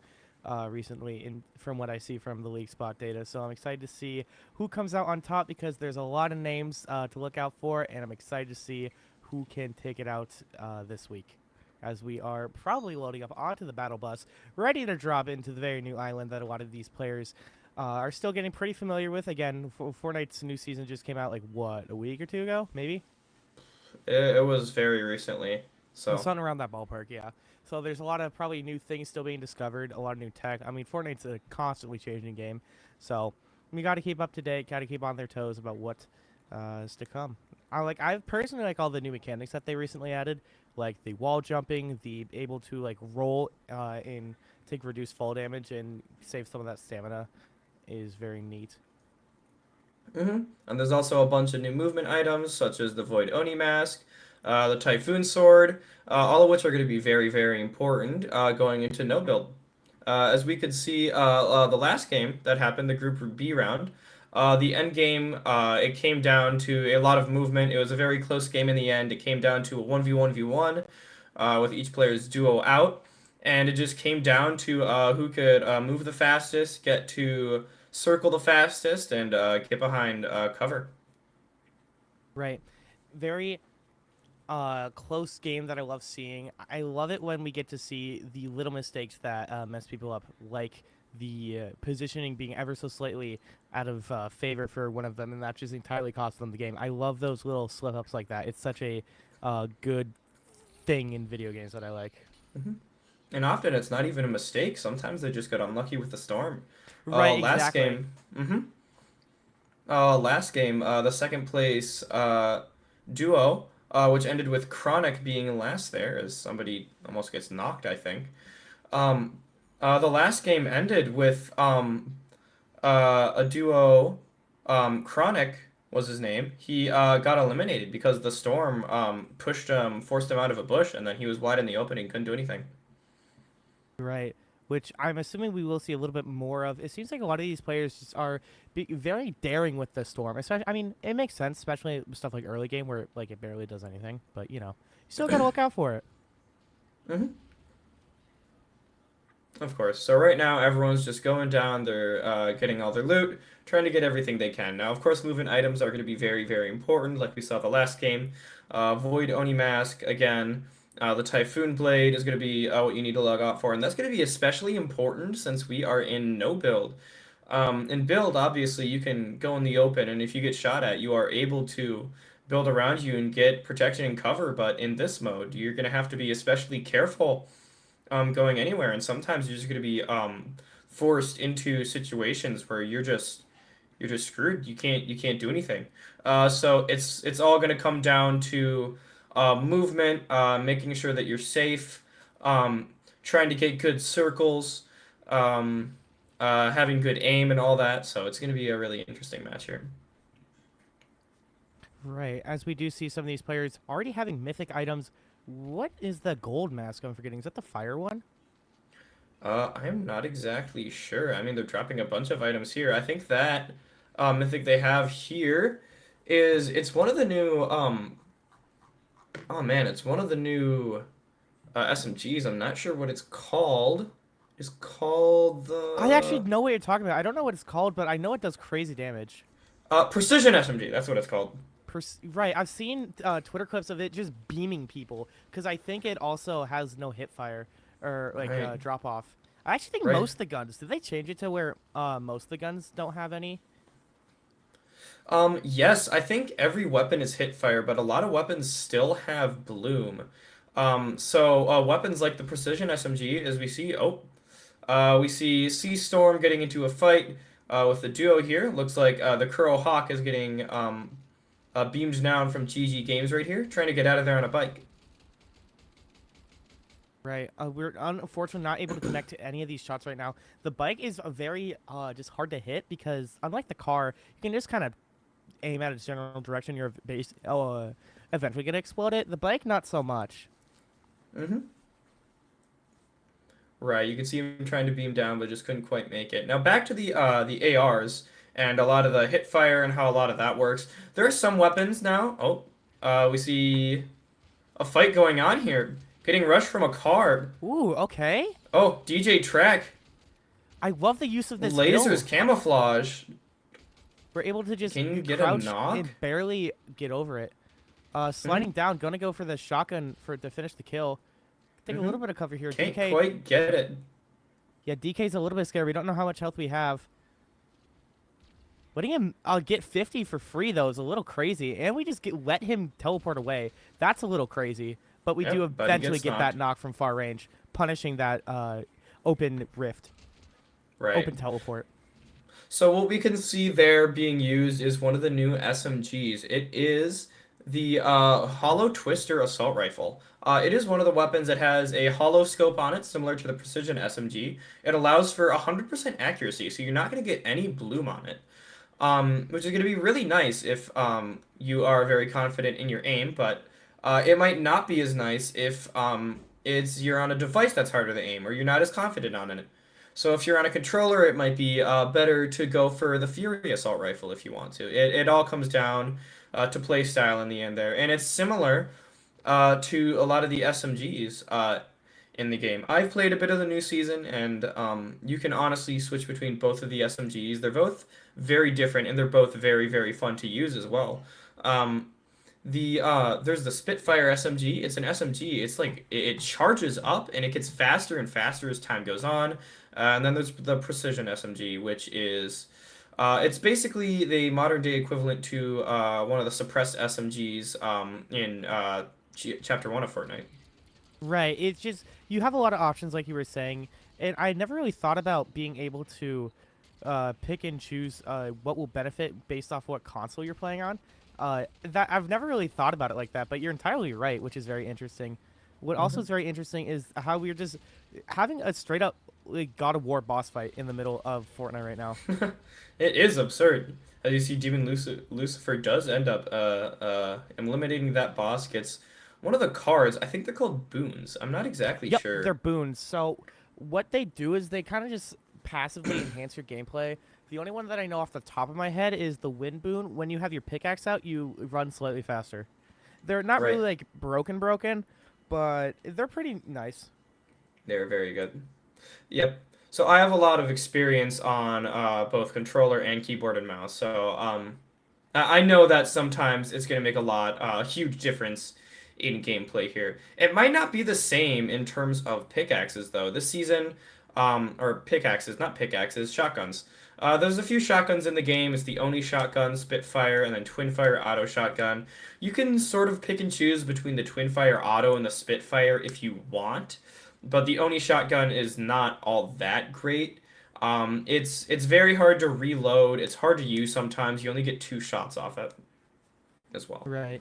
Speaker 1: recently, from what I see from the league spot data. So I'm excited to see who comes out on top because there's a lot of names to look out for, and I'm excited to see who can take it out this week, as we are probably loading up onto the battle bus, ready to drop into the very new island that a lot of these players are still getting pretty familiar with. Again, Fortnite's new season just came out, like, what, a week or two ago, maybe?
Speaker 2: It was very recently, so.
Speaker 1: Something around that ballpark, yeah. So there's a lot of probably new things still being discovered, a lot of new tech. I mean, Fortnite's a constantly changing game, so we got to keep up to date, got to keep on their toes about what is to come. I personally like all the new mechanics that they recently added, like the wall jumping, the able to like roll and take reduced fall damage and save some of that stamina is very neat.
Speaker 2: And there's also a bunch of new movement items, such as the Void Oni Mask, the Typhoon Sword, all of which are going to be very, very important going into no build. As we could see, the last game that happened, the Group B round, the end game, it came down to a lot of movement. It was a very close game in the end. It came down to a 1v1v1 with each player's duo out. And it just came down to who could move the fastest, get to circle the fastest, and get behind cover.
Speaker 1: Right. Very close game that I love seeing. I love it when we get to see the little mistakes that mess people up, like the positioning being ever so slightly out of favor for one of them, and that just entirely cost them the game. I love those little slip-ups like that. It's such a good thing in video games that I like.
Speaker 2: And often it's not even a mistake. Sometimes they just got unlucky with the storm.
Speaker 1: Right,
Speaker 2: last
Speaker 1: exactly.
Speaker 2: game. Last game, the second place duo, which ended with Chronic being last there, as somebody almost gets knocked, I think. The last game ended with a duo. Chronic was his name. He got eliminated because the storm pushed him, forced him out of a bush, and then he was wide in the open and couldn't do anything.
Speaker 1: Right, which I'm assuming we will see a little bit more of. It seems like a lot of these players just are very daring with the storm. Especially, I mean, it makes sense, especially with stuff like early game where like it barely does anything. But you still gotta look out for it.
Speaker 2: Of course. So right now, everyone's just going down. They're getting all their loot, trying to get everything they can. Now, of course, movement items are going to be very, very important, like we saw the last game. Void Oni Mask, again. The Typhoon Blade is going to be what you need to log out for, and that's going to be especially important since we are in no build. In build, obviously, you can go in the open, and if you get shot at, you are able to build around you and get protection and cover, but in this mode, you're going to have to be especially careful going anywhere, and sometimes you're just going to be forced into situations where you're just screwed. You can't do anything. So it's all going to come down to movement, making sure that you're safe, trying to get good circles, having good aim and all that. So it's going to be a really interesting match here.
Speaker 1: Right, as we do see some of these players already having mythic items. What is the gold mask I'm forgetting? Is that the fire one?
Speaker 2: I'm not exactly sure. I mean, they're dropping a bunch of items here. I think that mythic they have here it's one of the new oh man, it's one of the new SMGs. I'm not sure what it's called. It's called the...
Speaker 1: I actually know what you're talking about. I don't know what it's called, but I know it does crazy damage.
Speaker 2: Precision SMG. That's what it's called.
Speaker 1: Right, I've seen Twitter clips of it just beaming people, because I think it also has no hip fire, or like drop off. I actually think most of the guns, did they change it to where most of the guns don't have any?
Speaker 2: Yes, I think every weapon is hit fire, but a lot of weapons still have bloom. So weapons like the Precision SMG, as we see, we see Sea Storm getting into a fight with the duo here. Looks like the Kuro Hawk is getting beamed down from GG Games right here, trying to get out of there on a bike.
Speaker 1: Right. We're unfortunately not able to connect to any of these shots right now. The bike is a very just hard to hit because unlike the car, you can just kind of aim at its general direction. You're eventually gonna explode it. The bike, not so much.
Speaker 2: Mm-hmm. Right, you can see him trying to beam down, but just couldn't quite make it. Now back to the ARs and a lot of the hip fire and how a lot of that works. There are some weapons now. Oh, we see a fight going on here. Getting rushed from a car.
Speaker 1: Ooh, okay.
Speaker 2: Oh, DJ Trek.
Speaker 1: I love the use of this
Speaker 2: Lasers,
Speaker 1: build.
Speaker 2: camouflage.
Speaker 1: We're able to just
Speaker 2: Can you get a
Speaker 1: crouch
Speaker 2: knock?
Speaker 1: and barely get over it. Sliding down, gonna go for the shotgun to finish the kill. Take a little bit of cover here.
Speaker 2: Can't
Speaker 1: DK,
Speaker 2: quite get it.
Speaker 1: yeah, DK's a little bit scared. We don't know how much health we have. Letting him get 50 for free, though, is a little crazy. And we just let him teleport away. That's a little crazy. But we
Speaker 2: Yep,
Speaker 1: do
Speaker 2: but he
Speaker 1: eventually
Speaker 2: gets
Speaker 1: get that
Speaker 2: knocked.
Speaker 1: knock from far range, punishing that open rift,
Speaker 2: Right.
Speaker 1: open teleport.
Speaker 2: So what we can see there being used is one of the new SMGs. It is the Hollow Twister Assault Rifle. It is one of the weapons that has a hollow scope on it, similar to the Precision SMG. It allows for 100% accuracy, so you're not going to get any bloom on it. Which is going to be really nice if you are very confident in your aim, but it might not be as nice if you're on a device that's harder to aim, or you're not as confident on it. So if you're on a controller, it might be better to go for the Fury Assault Rifle if you want to. It all comes down to play style in the end there, and it's similar to a lot of the SMGs in the game. I've played a bit of the new season, and you can honestly switch between both of the SMGs. They're both very different, and they're both very, very fun to use as well. There's the Spitfire SMG. It's an SMG. It's like it charges up and it gets faster and faster as time goes on. And then there's the Precision SMG, which is it's basically the modern day equivalent to one of the suppressed SMGs in Chapter 1 of Fortnite.
Speaker 1: Right. It's just you have a lot of options, like you were saying, and I never really thought about being able to pick and choose what will benefit based off what console you're playing on. That I've never really thought about it like that, but you're entirely right, which is very interesting. What also is very interesting is how we're just having a straight up like God of War boss fight in the middle of Fortnite right now.
Speaker 2: It is absurd. As you see, Demon Lucifer does end up eliminating that boss, gets one of the cards. I think they're called boons. I'm not exactly
Speaker 1: Yep,
Speaker 2: sure.
Speaker 1: they're boons. So what they do is they kind of just passively enhance your gameplay. The only one that I know off the top of my head is the wind boon. When you have your pickaxe out, you run slightly faster. They're not
Speaker 2: Right.
Speaker 1: really like broken, but they're pretty nice.
Speaker 2: They're very good. Yep. So I have a lot of experience on both controller and keyboard and mouse. So I know that sometimes it's going to make a huge difference in gameplay here. It might not be the same in terms of pickaxes though. This season, or pickaxes, not pickaxes, shotguns. There's a few shotguns in the game. It's the Oni shotgun, Spitfire, and then Twinfire auto shotgun. You can sort of pick and choose between the Twinfire auto and the Spitfire if you want, but the Oni shotgun is not all that great. It's very hard to reload. It's hard to use sometimes. You only get 2 shots off it as well.
Speaker 1: Right.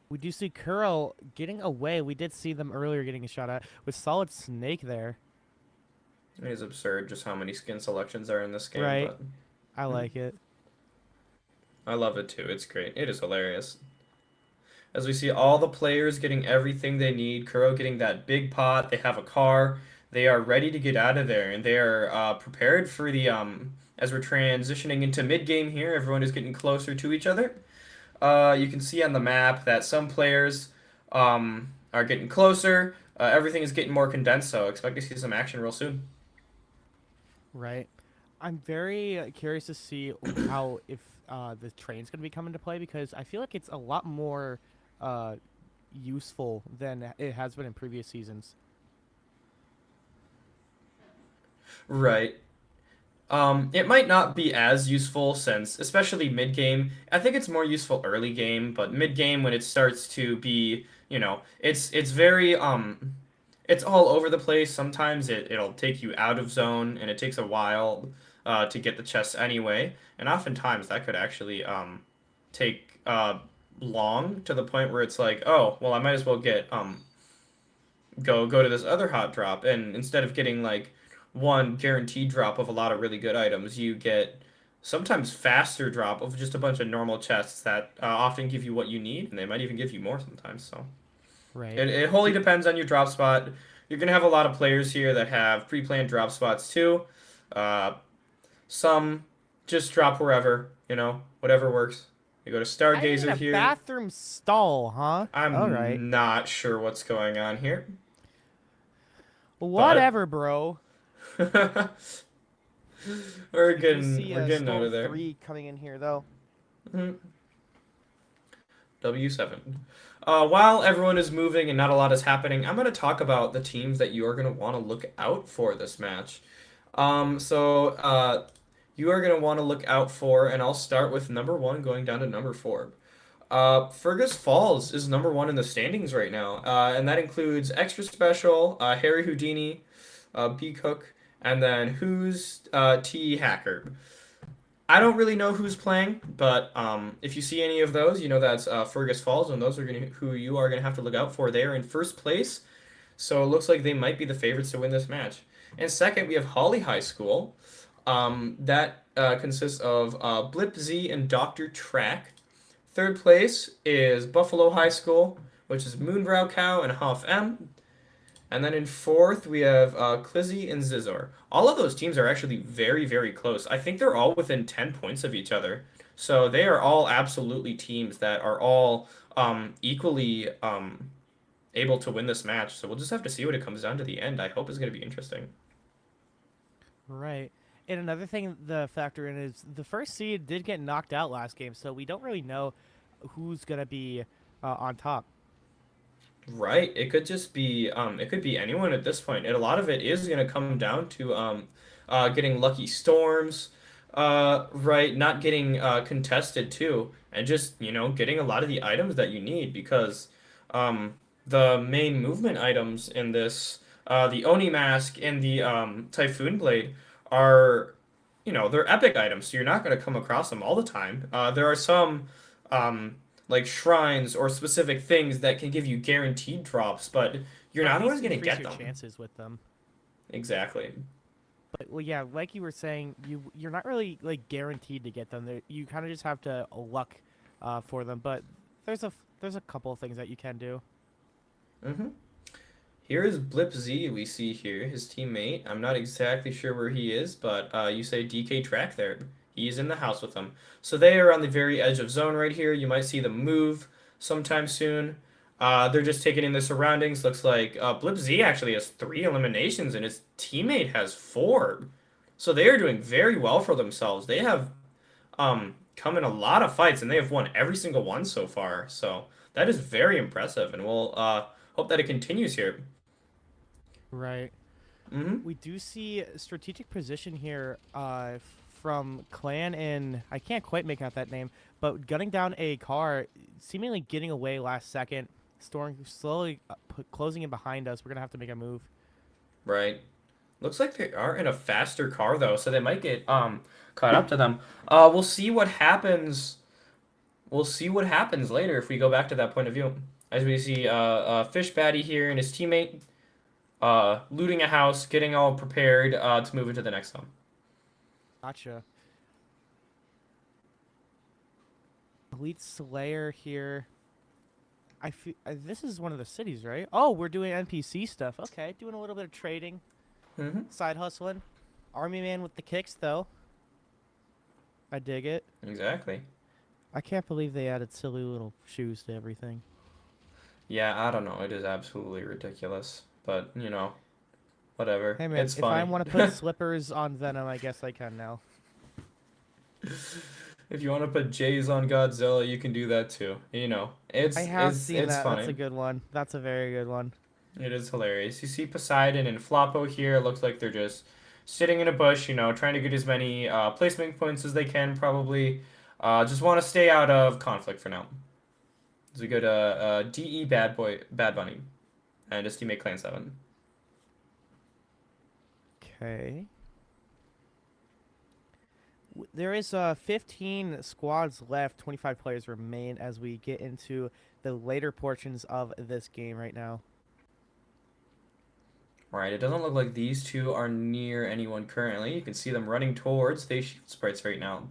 Speaker 1: We do see Kuro getting away. We did see them earlier getting a shot at with Solid Snake there.
Speaker 2: It is absurd just how many skin selections are in this game.
Speaker 1: Right.
Speaker 2: But
Speaker 1: I like it.
Speaker 2: I love it too. It's great. It is hilarious. As we see all the players getting everything they need, Kuro getting that big pot, they have a car, they are ready to get out of there, and they are prepared for the, as we're transitioning into mid-game here, everyone is getting closer to each other. You can see on the map that some players are getting closer, everything is getting more condensed, so expect to see some action real soon.
Speaker 1: Right. I'm very curious to see how if the train's going to be coming to play because I feel like it's a lot more useful than it has been in previous seasons.
Speaker 2: Right. It might not be as useful since, especially mid-game, I think it's more useful early game, but mid-game when it starts to be, it's very, it's all over the place. Sometimes it'll take you out of zone, and it takes a while to get the chests anyway, and oftentimes that could actually take long to the point where it's like, oh, well, I might as well get go to this other hot drop, and instead of getting like one guaranteed drop of a lot of really good items, you get sometimes faster drop of just a bunch of normal chests that often give you what you need, and they might even give you more sometimes. So
Speaker 1: Right.
Speaker 2: it wholly depends on your drop spot. You're gonna have a lot of players here that have pre-planned drop spots too. Uh, some just drop wherever, whatever works. You go to
Speaker 1: Hiding in
Speaker 2: Stargazer
Speaker 1: a
Speaker 2: here.
Speaker 1: bathroom stall, huh? All right.
Speaker 2: I'm not sure what's going on here, but
Speaker 1: Whatever, bro.
Speaker 2: we're
Speaker 1: I do
Speaker 2: getting
Speaker 1: see
Speaker 2: we're
Speaker 1: a
Speaker 2: getting out
Speaker 1: Storm
Speaker 2: of there.
Speaker 1: 3 coming in here, though.
Speaker 2: Mhm. W7. While everyone is moving and not a lot is happening, I'm going to talk about the teams that you are going to want to look out for this match. You are going to want to look out for, and I'll start with number 1 going down to number 4. Fergus Falls is number 1 in the standings right now, and that includes Extra Special, Harry Houdini, B Cook, and then Who's T Hacker. I don't really know who's playing, but if you see any of those, you know that's Fergus Falls, and those are who you are gonna have to look out for. They are in first place, so it looks like they might be the favorites to win this match. And second, we have Holly High School. That consists of Blip Z and Doctor Track. Third place is Buffalo High School, which is Moonbrow Cow and Hoff M. And then in fourth, we have Clizzy and Zizor. All of those teams are actually very, very close. I think they're all within 10 points of each other. So they are all absolutely teams that are all equally able to win this match. So we'll just have to see what it comes down to the end. I hope it's going to be interesting.
Speaker 1: Right. And another thing the factor in is the first seed did get knocked out last game, so we don't really know who's going to be on top.
Speaker 2: Right. It could just be it could be anyone at this point. And a lot of it is going to come down to getting lucky storms, right, not getting contested too, and just, getting a lot of the items that you need because the main movement items in this the Oni mask and the Typhoon Blade are, they're epic items, so you're not going to come across them all the time. There are some like shrines or specific things that can give you guaranteed drops, but you're not always going to get them.
Speaker 1: Chances with them.
Speaker 2: Exactly.
Speaker 1: But well, yeah, like you were saying, you're not really like guaranteed to get them. You kind of just have to luck for them. But there's a couple of things that you can do.
Speaker 2: Mm-hmm. Here is Blip Z we see here, his teammate. I'm not exactly sure where he is, but you say DK Track there. He's in the house with them. So they are on the very edge of zone right here. You might see them move sometime soon. They're just taking in the surroundings. Looks like Blip Z actually has 3 eliminations and his teammate has 4. So they are doing very well for themselves. They have come in a lot of fights and they have won every single one so far. So that is very impressive, and we'll hope that it continues here.
Speaker 1: Right.
Speaker 2: Mm-hmm.
Speaker 1: We do see a strategic position here from Clan and I can't quite make out that name, but gunning down a car, seemingly getting away last second. Storm slowly closing in behind us. We're going to have to make a move.
Speaker 2: Right. Looks like they are in a faster car, though, so they might get caught up to them. We'll see what happens. We'll see what happens later if we go back to that point of view. As we see Fish Batty here and his teammate looting a house, getting all prepared to move into the next zone.
Speaker 1: Gotcha. Elite Slayer here. I feel this is one of the cities, right? Oh, we're doing NPC stuff. Okay, doing a little bit of trading, side hustling. Army man with the kicks, though. I dig it.
Speaker 2: Exactly.
Speaker 1: I can't believe they added silly little shoes to everything.
Speaker 2: Yeah, I don't know. It is absolutely ridiculous, but whatever.
Speaker 1: Hey man,
Speaker 2: it's
Speaker 1: if
Speaker 2: funny.
Speaker 1: I want to put slippers on Venom, I guess I can now.
Speaker 2: If you want to put J's on Godzilla, you can do that too.
Speaker 1: I have seen that.
Speaker 2: funny.
Speaker 1: That's a good one. That's a very good one.
Speaker 2: It is hilarious. You see Poseidon and Floppo here. It looks like they're just sitting in a bush, trying to get as many placement points as they can, probably. Just want to stay out of conflict for now. It's a good DE Bad Bunny, and his teammate Clan 7.
Speaker 1: Okay. There is 15 squads left. 25 players remain as we get into the later portions of this game right now.
Speaker 2: Right, it doesn't look like these two are near anyone currently. You can see them running towards the shield sprites right now.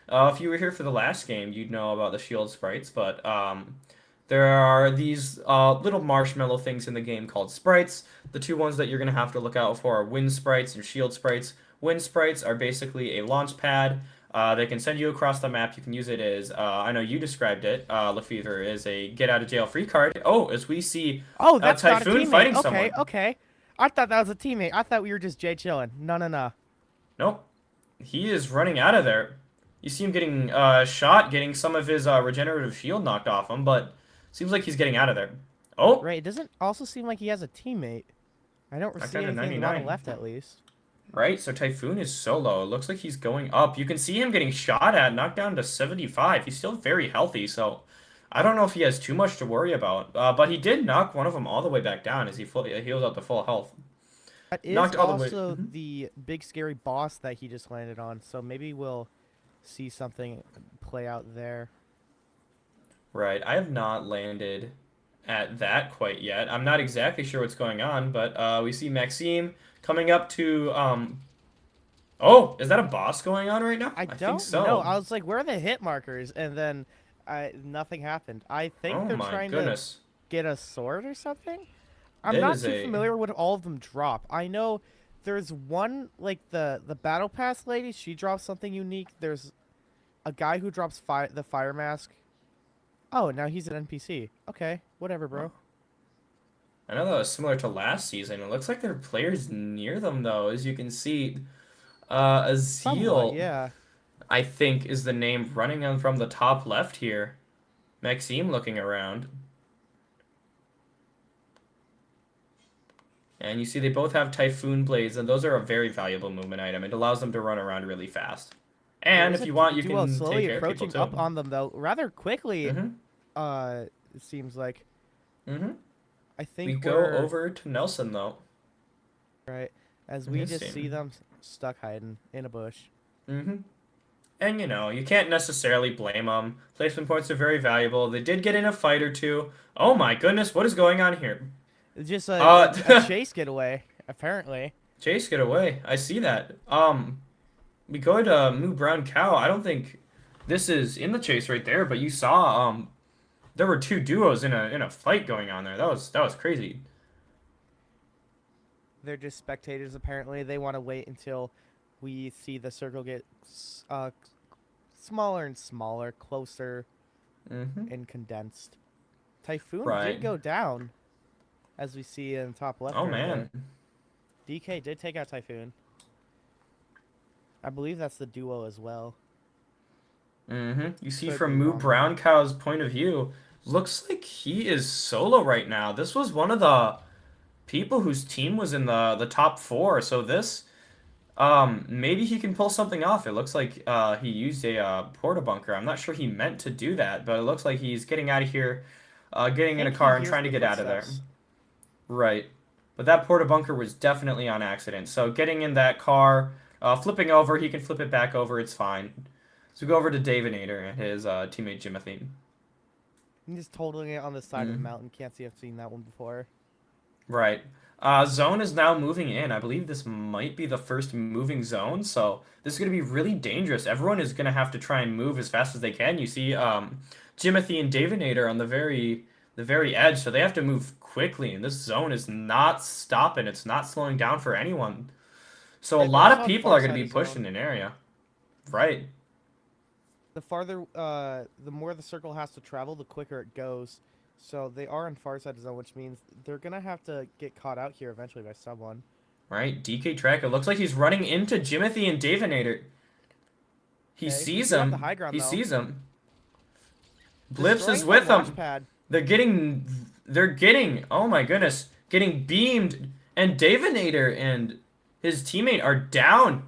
Speaker 2: If you were here for the last game, you'd know about the shield sprites, but there are these little marshmallow things in the game called sprites. The two ones that you're going to have to look out for are wind sprites and shield sprites. Wind sprites are basically a launch pad. They can send you across the map. You can use it as, I know you described it, Lefevre, as a get-out-of-jail-free card. Oh, as we see
Speaker 1: that's not a
Speaker 2: Typhoon
Speaker 1: teammate.
Speaker 2: fighting
Speaker 1: Okay,
Speaker 2: someone.
Speaker 1: okay. I thought that was a teammate. I thought we were just Jay chilling. No.
Speaker 2: Nope. He is running out of there. You see him getting shot, getting some of his regenerative shield knocked off him, but seems like he's getting out of there. Oh!
Speaker 1: Right, it doesn't also seem like he has a teammate. I don't see anything on the
Speaker 2: 99.
Speaker 1: left, at least.
Speaker 2: Right, so Typhoon is solo. It looks like he's going up. You can see him getting shot at, knocked down to 75. He's still very healthy, so I don't know if he has too much to worry about. But he did knock one of them all the way back down as he heals out to full health.
Speaker 1: That is
Speaker 2: Knocked all the way-
Speaker 1: also the big scary boss that he just landed on, so maybe we'll see something play out there.
Speaker 2: Right, I have not landed at that quite yet. I'm not exactly sure what's going on, but we see Maxime coming up to Oh, is that a boss going on right now?
Speaker 1: I don't
Speaker 2: think so.
Speaker 1: know. I was like, where are the hit markers? And then nothing happened. I think
Speaker 2: Oh
Speaker 1: they're
Speaker 2: my
Speaker 1: trying
Speaker 2: goodness.
Speaker 1: to get a sword or something. I'm
Speaker 2: That
Speaker 1: not
Speaker 2: is
Speaker 1: too
Speaker 2: a-
Speaker 1: familiar with all of them drop. I know there's one, like the Battle Pass lady, she drops something unique. There's a guy who drops the fire mask. Oh, now he's an NPC. Okay, whatever, bro.
Speaker 2: I know that was similar to last season. It looks like there are players near them, though, as you can see.
Speaker 1: Somewhat,
Speaker 2: Azil,
Speaker 1: yeah.
Speaker 2: I think, is the name running on from the top left here. Maxime looking around. And you see they both have Typhoon Blades, and those are a very valuable movement item. It allows them to run around really fast. And
Speaker 1: There's
Speaker 2: if
Speaker 1: a
Speaker 2: you want, you
Speaker 1: duo
Speaker 2: can
Speaker 1: slowly
Speaker 2: take care of people,
Speaker 1: approaching
Speaker 2: too.
Speaker 1: up on them, though, rather quickly.
Speaker 2: Mhm.
Speaker 1: It seems like.
Speaker 2: Mm-hmm.
Speaker 1: I think
Speaker 2: We go
Speaker 1: we're-
Speaker 2: over to Nelson, though.
Speaker 1: Right, as
Speaker 2: In
Speaker 1: we
Speaker 2: his
Speaker 1: just
Speaker 2: team.
Speaker 1: see them stuck hiding in a bush.
Speaker 2: Mm-hmm. And, you know, you can't necessarily blame them. Placement points are very valuable. They did get in a fight or two. Oh my goodness, what is going on here?
Speaker 1: Just a
Speaker 2: Uh,
Speaker 1: chase getaway, apparently.
Speaker 2: Chase, get away. I see that. We go to Moo Brown Cow. I don't think this is in the chase right there, but you saw, there were two duos in a fight going on there. That was crazy.
Speaker 1: They're just spectators, apparently. They want to wait until we see the circle get smaller and smaller, closer,
Speaker 2: Mhm.
Speaker 1: and condensed. Typhoon
Speaker 2: Right.
Speaker 1: did go down, as we see in the top left.
Speaker 2: Oh,
Speaker 1: right
Speaker 2: man.
Speaker 1: there. DK did take out Typhoon. I believe that's the duo as well.
Speaker 2: Mm-hmm. You see
Speaker 1: Could
Speaker 2: from
Speaker 1: be
Speaker 2: Moo
Speaker 1: wrong.
Speaker 2: Brown Cow's point of view, looks like he is solo right now. This was one of the people whose team was in the top 4. So this, maybe he can pull something off. It looks like he used a porta bunker. I'm not sure he meant to do that, but it looks like he's getting out of here, getting in a
Speaker 1: think he
Speaker 2: car and
Speaker 1: hears
Speaker 2: trying to
Speaker 1: the
Speaker 2: get out of there.
Speaker 1: footsteps.
Speaker 2: Right. But that porta bunker was definitely on accident. So getting in that car, flipping over, he can flip it back over. It's fine. So we go over to Davinator and his teammate Jimothy.
Speaker 1: I'm just totaling it on the side of
Speaker 2: Mm-hmm.
Speaker 1: the mountain. Can't see I've seen that one before.
Speaker 2: Right. Zone is now moving in. I believe this might be the first moving zone, so this is going to be really dangerous. Everyone is going to have to try and move as fast as they can. You see Jimothy and Davinator on the very edge, so they have to move quickly, and this zone is not stopping. It's not slowing down for anyone. So a
Speaker 1: Right,
Speaker 2: lot
Speaker 1: that's
Speaker 2: of
Speaker 1: on
Speaker 2: people
Speaker 1: far
Speaker 2: are going to
Speaker 1: side
Speaker 2: be
Speaker 1: of
Speaker 2: pushed
Speaker 1: zone.
Speaker 2: in an area. Right.
Speaker 1: The farther, the more the circle has to travel, the quicker it goes. So they are on far side of zone, which means they're gonna have to get caught out here eventually by someone.
Speaker 2: Right. DK Tracker looks like he's running into Jimothy and Davinator. He
Speaker 1: Okay,
Speaker 2: sees
Speaker 1: we do have
Speaker 2: him.
Speaker 1: the high ground,
Speaker 2: He
Speaker 1: though.
Speaker 2: sees him. Blips
Speaker 1: Destroying
Speaker 2: is
Speaker 1: the
Speaker 2: with
Speaker 1: launch
Speaker 2: him.
Speaker 1: pad.
Speaker 2: They're getting, oh my goodness, getting beamed. And Davinator and his teammate are down.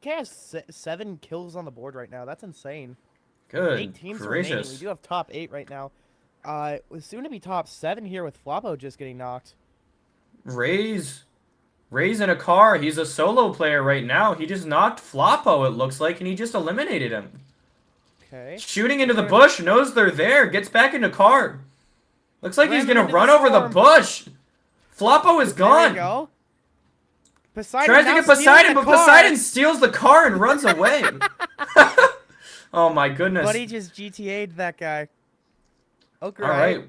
Speaker 1: DK has 7 kills on the board right now. That's insane.
Speaker 2: Good
Speaker 1: 8 teams remaining. We
Speaker 2: gracious.
Speaker 1: do have top 8 right now. Soon to be top 7 here with Floppo just getting knocked.
Speaker 2: Ray's in a car. He's a solo player right now. He just knocked Floppo, it looks like, and he just eliminated him.
Speaker 1: Okay.
Speaker 2: Shooting into the bush, knows they're there, gets back in the car. Looks like he's
Speaker 1: Ran
Speaker 2: gonna
Speaker 1: into the
Speaker 2: run over the
Speaker 1: storm.
Speaker 2: bush. Floppo is
Speaker 1: There
Speaker 2: gone.
Speaker 1: we go. Poseidon
Speaker 2: Tries to
Speaker 1: now
Speaker 2: get
Speaker 1: stealing
Speaker 2: Poseidon,
Speaker 1: the
Speaker 2: but
Speaker 1: car.
Speaker 2: Poseidon steals the car and runs away. Oh my goodness.
Speaker 1: Buddy just GTA'd that guy. Okay.
Speaker 2: All right.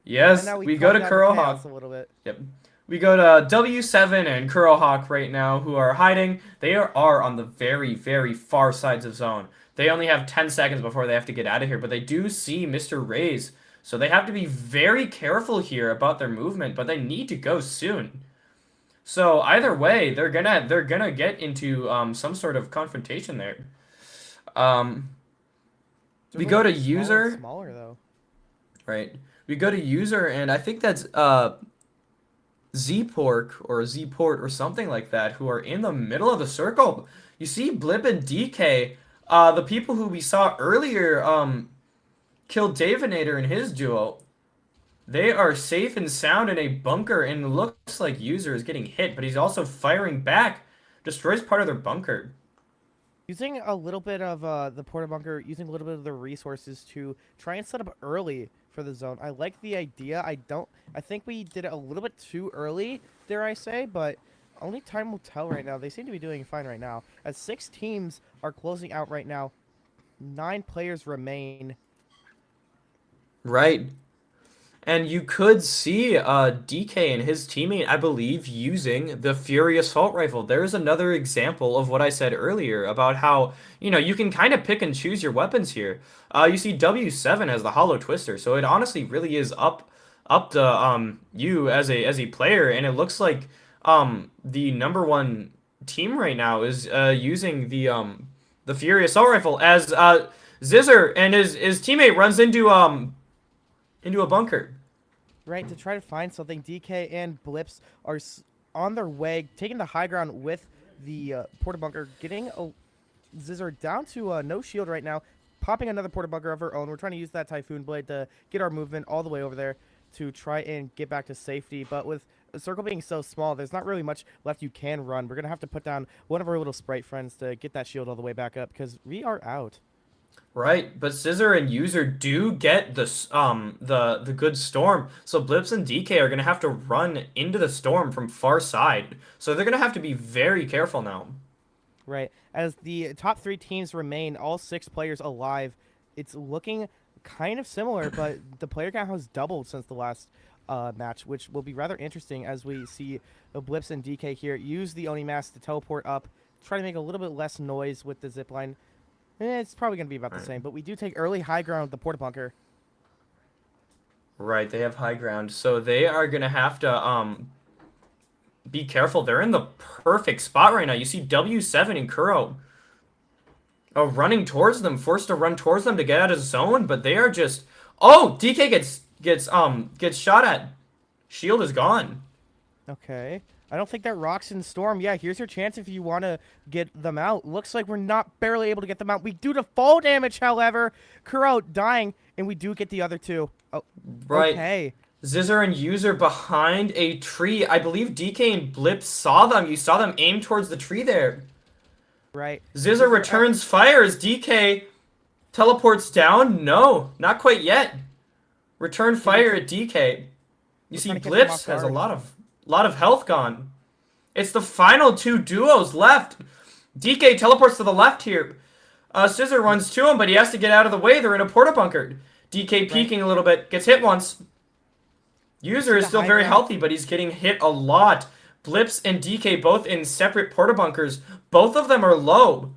Speaker 2: Yes,
Speaker 1: And now
Speaker 2: we go to
Speaker 1: calm down the
Speaker 2: Kurohawk.
Speaker 1: chaos a little bit.
Speaker 2: Yep. We go to W7 and Kurohawk right now, who are hiding. They are on the very, very far sides of zone. They only have 10 seconds before they have to get out of here, but they do see Mr. Rays, so they have to be very careful here about their movement, but they need to go soon. So either way, they're gonna get into some sort of confrontation there. We go to user.
Speaker 1: Smaller though.
Speaker 2: Right. We go to user, and I think that's Zpork or Zport or something like that, who are in the middle of the circle. You see Blip and DK, the people who we saw earlier killed Davinator in his duo. They are safe and sound in a bunker, and it looks like user is getting hit, but he's also firing back. Destroys part of their bunker.
Speaker 1: Using a little bit of the porta bunker, using a little bit of the resources to try and set up early for the zone. I like the idea. I think we did it a little bit too early, dare I say, but only time will tell right now. They seem to be doing fine right now. As 6 teams are closing out right now, 9 players remain.
Speaker 2: Right. And you could see DK and his teammate, I believe, using the Fury Assault Rifle. There's another example of what I said earlier about how, you can kind of pick and choose your weapons here. You see W7 has the Hollow Twister, so it honestly really is up to you as a player, and it looks like the /1 team right now is using the Fury Assault Rifle as Zizzer and his teammate runs into a bunker.
Speaker 1: Right, to try to find something. DK and Blips are on their way, taking the high ground with the porta bunker, getting Zizzer down to no shield right now, popping another porta bunker of her own. We're trying to use that Typhoon Blade to get our movement all the way over there to try and get back to safety. But with the circle being so small, there's not really much left you can run. We're going to have to put down one of our little sprite friends to get that shield all the way back up because we are out.
Speaker 2: Right, but Scissor and User do get the good storm, so Blips and DK are gonna have to run into the storm from far side, so they're gonna have to be very careful now.
Speaker 1: Right, as the top 3 teams remain, all 6 players alive, it's looking kind of similar, but the player count has doubled since the last match, which will be rather interesting as we see Blips and DK here use the Oni Mask to teleport up, try to make a little bit less noise with the zipline. It's probably going to be about the same, but we do take early high ground with the porta bunker.
Speaker 2: Right, they have high ground, so they are going to have to be careful. They're in the perfect spot right now. You see W7 and Kuro running towards them, forced to run towards them to get out of zone, but they are just... Oh, DK gets shot at. Shield is gone.
Speaker 1: Okay. I don't think that rocks in storm. Yeah, here's your chance if you want to get them out. Looks like we're not barely able to get them out. We do the fall damage, however. Kuro dying, and we do get the other 2. Oh,
Speaker 2: right.
Speaker 1: Okay.
Speaker 2: Zizzer and User behind a tree. I believe DK and Blip saw them. You saw them aim towards the tree there.
Speaker 1: Right.
Speaker 2: Zizzer returns fire as DK teleports down. No, not quite yet. Return fire at DK. You see Blips has a lot of health gone. It's the final 2 duos left. DK teleports to the left here. Scissor runs to him, but he has to get out of the way. They're in a porta bunker. DK peeking a little bit. Gets hit once. User is still very healthy, but he's getting hit a lot. Blips and DK both in separate porta bunkers. Both of them are low.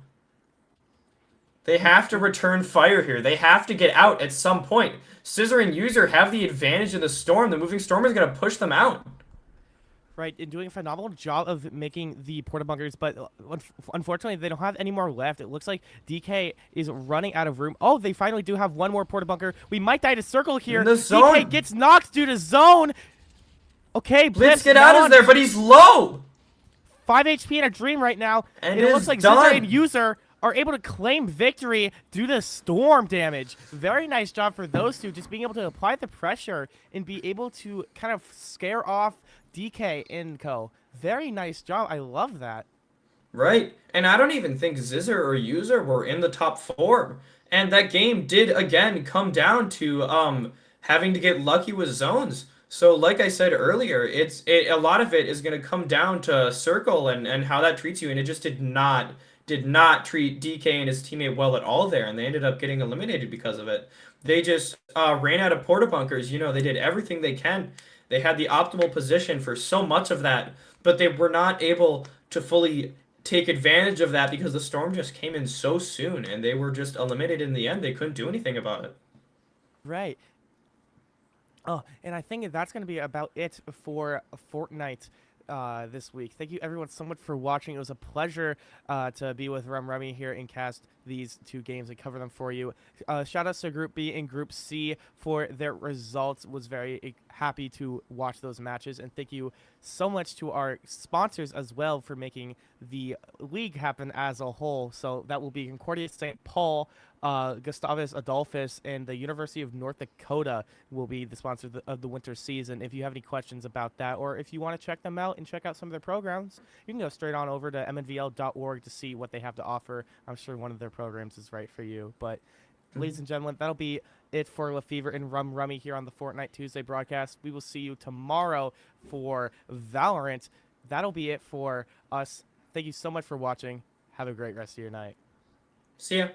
Speaker 2: They have to return fire here. They have to get out at some point. Scissor and User have the advantage of the storm. The moving storm is going to push them out.
Speaker 1: Right, and doing a phenomenal job of making the porta bunkers, but unfortunately, they don't have any more left. It looks like DK is running out of room. Oh, they finally do have one more porta bunker. We might die to circle here.
Speaker 2: In the zone.
Speaker 1: DK gets knocked due to zone. Okay,
Speaker 2: Blitz get out of there, but he's low.
Speaker 1: 5 HP in a dream right now,
Speaker 2: and
Speaker 1: it looks like Zizzer and User are able to claim victory due to storm damage. Very nice job for those 2, just being able to apply the pressure and be able to kind of scare off DK and co. Very nice job. I love that.
Speaker 2: Right. And I don't even think Zizzer or User were in the top 4. And that game did, again, come down to having to get lucky with zones. So, like I said earlier, a lot of it is going to come down to Circle and how that treats you, and it just did not treat DK and his teammate well at all there, and they ended up getting eliminated because of it. They just ran out of porta bunkers. They did everything they can. They had the optimal position for so much of that, but they were not able to fully take advantage of that because the storm just came in so soon, and they were just eliminated in the end. They couldn't do anything about it.
Speaker 1: Right. Oh, and I think that's going to be about it for Fortnite this week. Thank you everyone so much for watching. It was a pleasure to be with Remy here and cast these two games and cover them for you. Shout outs to Group B and Group C for their results. Was very happy to watch those matches, and thank you so much to our sponsors as well for making the league happen as a whole. So that will be Concordia St. Paul, Gustavus Adolphus, and the University of North Dakota will be the sponsor of the winter season. If you have any questions about that, or if you want to check them out and check out some of their programs, you can go straight on over to mnvl.org to see what they have to offer. I'm sure one of their programs is right for you. But ladies and gentlemen, that'll be it for Lefevre and Rummy here on the Fortnite Tuesday broadcast. We will see you tomorrow for Valorant. That'll be it for us. Thank you so much for watching. Have a great rest of your night.
Speaker 2: See ya.